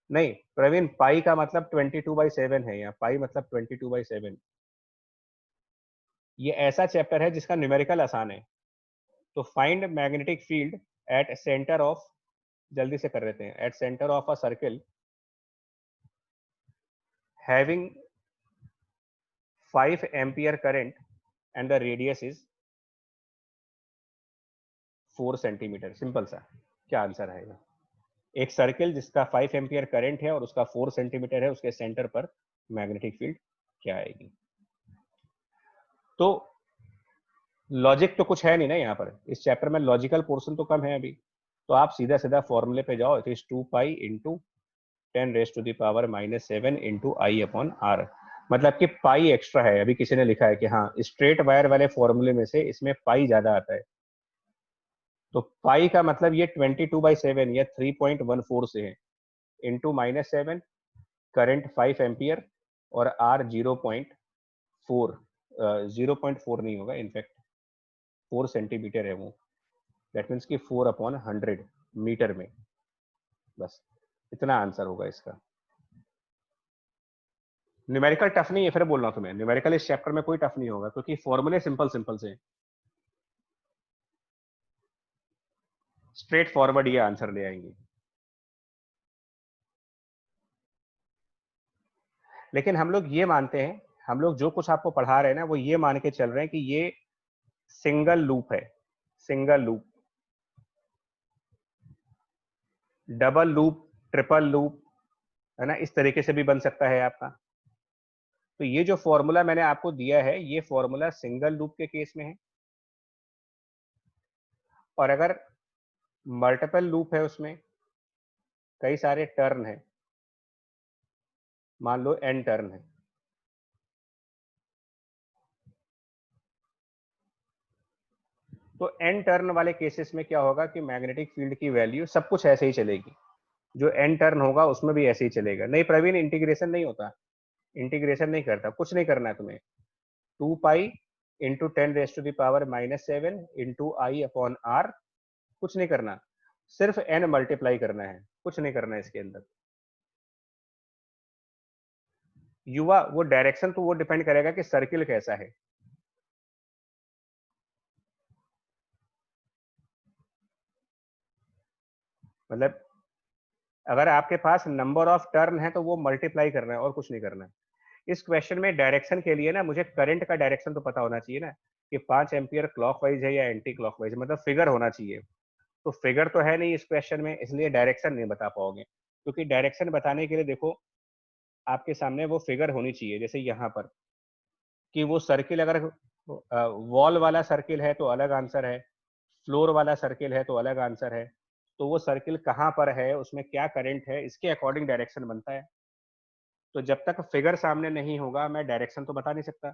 नहीं प्रवीण, पाई का मतलब 22/7 है, यहाँ पाई मतलब 22/7। ये ऐसा चैप्टर है जिसका न्यूमेरिकल आसान है। तो find magnetic field at centre of, जल्दी से कर लेते हैं, at centre of a circle having 5 ampere current and the radius is 4 centimetre. Simple सा, क्या आंसर आएगा? एक सर्किल जिसका 5 एम्पियर करंट है और उसका 4 सेंटीमीटर है, उसके सेंटर पर मैग्नेटिक फील्ड क्या आएगी? तो लॉजिक तो कुछ है नहीं ना यहाँ पर, इस चैप्टर में लॉजिकल पोर्शन तो कम है अभी। तो आप सीधा सीधा फॉर्मूले पे जाओ, it is 2 pi into 10⁻⁻7 into I upon R. मतलब कि पाई एक्स्ट्रा है, अभी किसी ने लिखा है कि हाँ स्ट्रेट वायर वाले फॉर्मूले में से इसमें पाई ज्यादा आता है। तो पाई का मतलब ये 22/7 या 3.14 से है, इंटू -7, करंट 5 एम्पियर और आर 0.4, 0.4 नहीं होगा, इनफैक्ट 4 सेंटीमीटर है वो, दैट मीन्स कि 4/100 मीटर में। बस इतना आंसर होगा इसका। न्यूमेरिकल टफ नहीं है, फिर बोल रहा हूं तुम्हें, न्यूमेरिकल इस चैप्टर में कोई टफ नहीं होगा क्योंकि फॉर्मूले सिंपल सिंपल से, स्ट्रेट फॉरवर्ड ये आंसर ले आएंगे। लेकिन हम लोग ये मानते हैं, हम लोग जो कुछ आपको पढ़ा रहे हैं ना, वो ये मान के चल रहे हैं कि ये सिंगल लूप है, single loop, double loop, triple loop, है ना, इस तरीके से भी बन सकता है आपका। तो ये जो फॉर्मूला मैंने आपको दिया है, ये फॉर्मूला सिंगल लूप के केस में है, और अगर मल्टीपल लूप है, उसमें कई सारे टर्न है, मान लो n टर्न है, तो n टर्न वाले केसेस में क्या होगा कि मैग्नेटिक फील्ड की वैल्यू सब कुछ ऐसे ही चलेगी, जो n टर्न होगा उसमें भी ऐसे ही चलेगा। नहीं प्रवीण, इंटीग्रेशन नहीं होता, इंटीग्रेशन नहीं करता, कुछ नहीं करना है तुम्हें। 2 pi into 10⁻⁻7 into I upon R, कुछ नहीं करना, सिर्फ n मल्टीप्लाई करना है, कुछ नहीं करना है इसके अंदर। युवा, वो डायरेक्शन तो वो डिपेंड करेगा कि सर्किल कैसा है। मतलब अगर आपके पास नंबर ऑफ टर्न है तो वो मल्टीप्लाई करना है और कुछ नहीं करना है। इस क्वेश्चन में डायरेक्शन के लिए ना मुझे करंट का डायरेक्शन तो पता होना चाहिए ना, कि 5 एम्पियर क्लॉकवाइज है या एंटी क्लॉकवाइज, मतलब फिगर होना चाहिए। तो फिगर तो है नहीं इस क्वेश्चन में, इसलिए डायरेक्शन नहीं बता पाओगे, क्योंकि डायरेक्शन बताने के लिए देखो आपके सामने वो फिगर होनी चाहिए, जैसे यहाँ पर कि वो सर्किल अगर वॉल वाला सर्किल है तो अलग आंसर है, फ्लोर वाला सर्किल है तो अलग आंसर है। तो वो सर्किल कहाँ पर है, उसमें क्या करंट है, इसके अकॉर्डिंग डायरेक्शन बनता है। तो जब तक फिगर सामने नहीं होगा मैं डायरेक्शन तो बता नहीं सकता,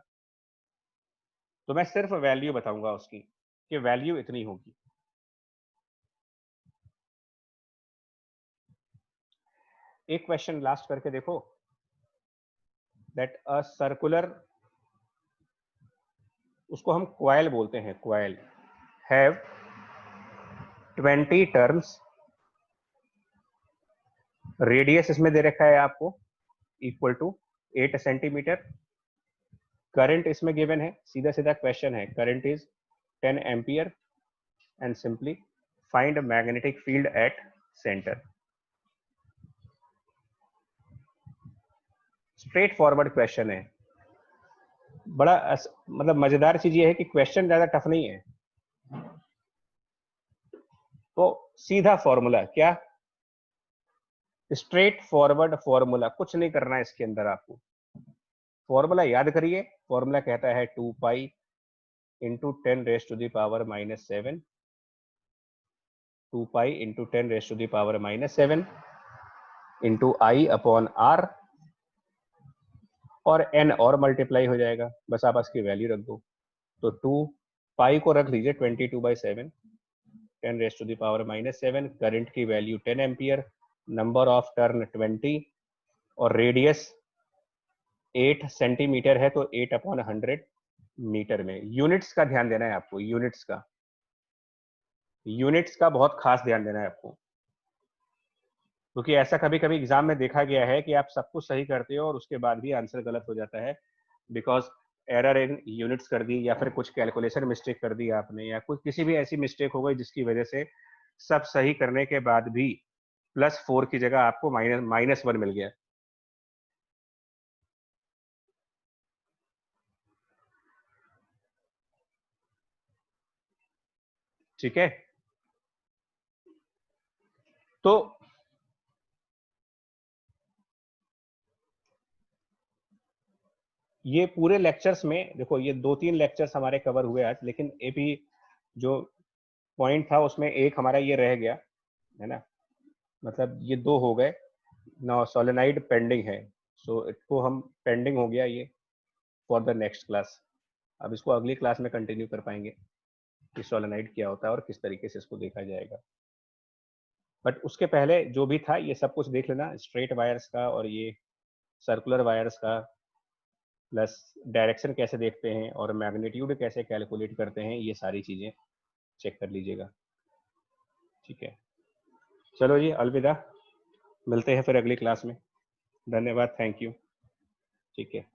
तो मैं सिर्फ वैल्यू बताऊंगा उसकी कि वैल्यू इतनी होगी। एक क्वेश्चन लास्ट करके देखो, दैट अ सर्कुलर, उसको हम क्वाइल बोलते हैं, क्वाइल हैव 20 टर्न्स, रेडियस इसमें दे रखा है आपको इक्वल टू 8 सेंटीमीटर, करंट इसमें गिवन है, सीधा सीधा क्वेश्चन है, current is 10 ampere and simply find magnetic field at centre. Straight forward question है, बड़ा मतलब मजेदार चीज ये है कि क्वेश्चन ज्यादा टफ नहीं है। तो सीधा फॉर्मूला क्या, स्ट्रेट फॉरवर्ड फॉर्मूला, कुछ नहीं करना है इसके अंदर आपको। फॉर्मूला याद करिए, फॉर्मूला कहता है 2 pi into 10⁻⁻⁷, 2 pi into 10⁻⁻⁷ into I upon R, और n और मल्टीप्लाई हो जाएगा, बस आप इसकी वैल्यू रख दो। तो 2 पाई को रख लीजिए 22/7, 10⁻⁻⁷, करंट की value 10 ampere, number of turn 20, और रेडियस 8 सेंटीमीटर है, तो 8/100 मीटर में। यूनिट्स का ध्यान देना है आपको, यूनिट्स का बहुत खास ध्यान देना है आपको, क्योंकि ऐसा कभी कभी एग्जाम में देखा गया है कि आप सब कुछ सही करते हो और उसके बाद भी आंसर गलत हो जाता है, बिकॉज एरर इन यूनिट्स कर दी, या फिर कुछ कैलकुलेशन मिस्टेक कर दी आपने, या कुछ किसी भी ऐसी मिस्टेक हो गई जिसकी वजह से सब सही करने के बाद भी +4 की जगह आपको -1 मिल गया। ठीक है, तो ये पूरे लेक्चर्स में देखो, ये 2-3 लेक्चर्स हमारे कवर हुए आज, लेकिन ये भी जो पॉइंट था उसमें एक हमारा ये रह गया है ना, मतलब ये 2 हो गए। नाउ सोलेनाइड पेंडिंग है, सो इसको हम पेंडिंग हो गया ये फॉर द नेक्स्ट क्लास। अब इसको अगली क्लास में कंटिन्यू कर पाएंगे कि सोलेनाइड क्या होता है और किस तरीके से इसको देखा जाएगा। बट उसके पहले जो भी था ये सब कुछ देख लेना, स्ट्रेट वायर्स का और ये सर्कुलर वायर्स का, प्लस डायरेक्शन कैसे देखते हैं और मैग्नीट्यूड कैसे कैलकुलेट करते हैं, ये सारी चीज़ें चेक कर लीजिएगा। ठीक है, चलो जी, अलविदा, मिलते हैं फिर अगली क्लास में। धन्यवाद, थैंक यू। ठीक है।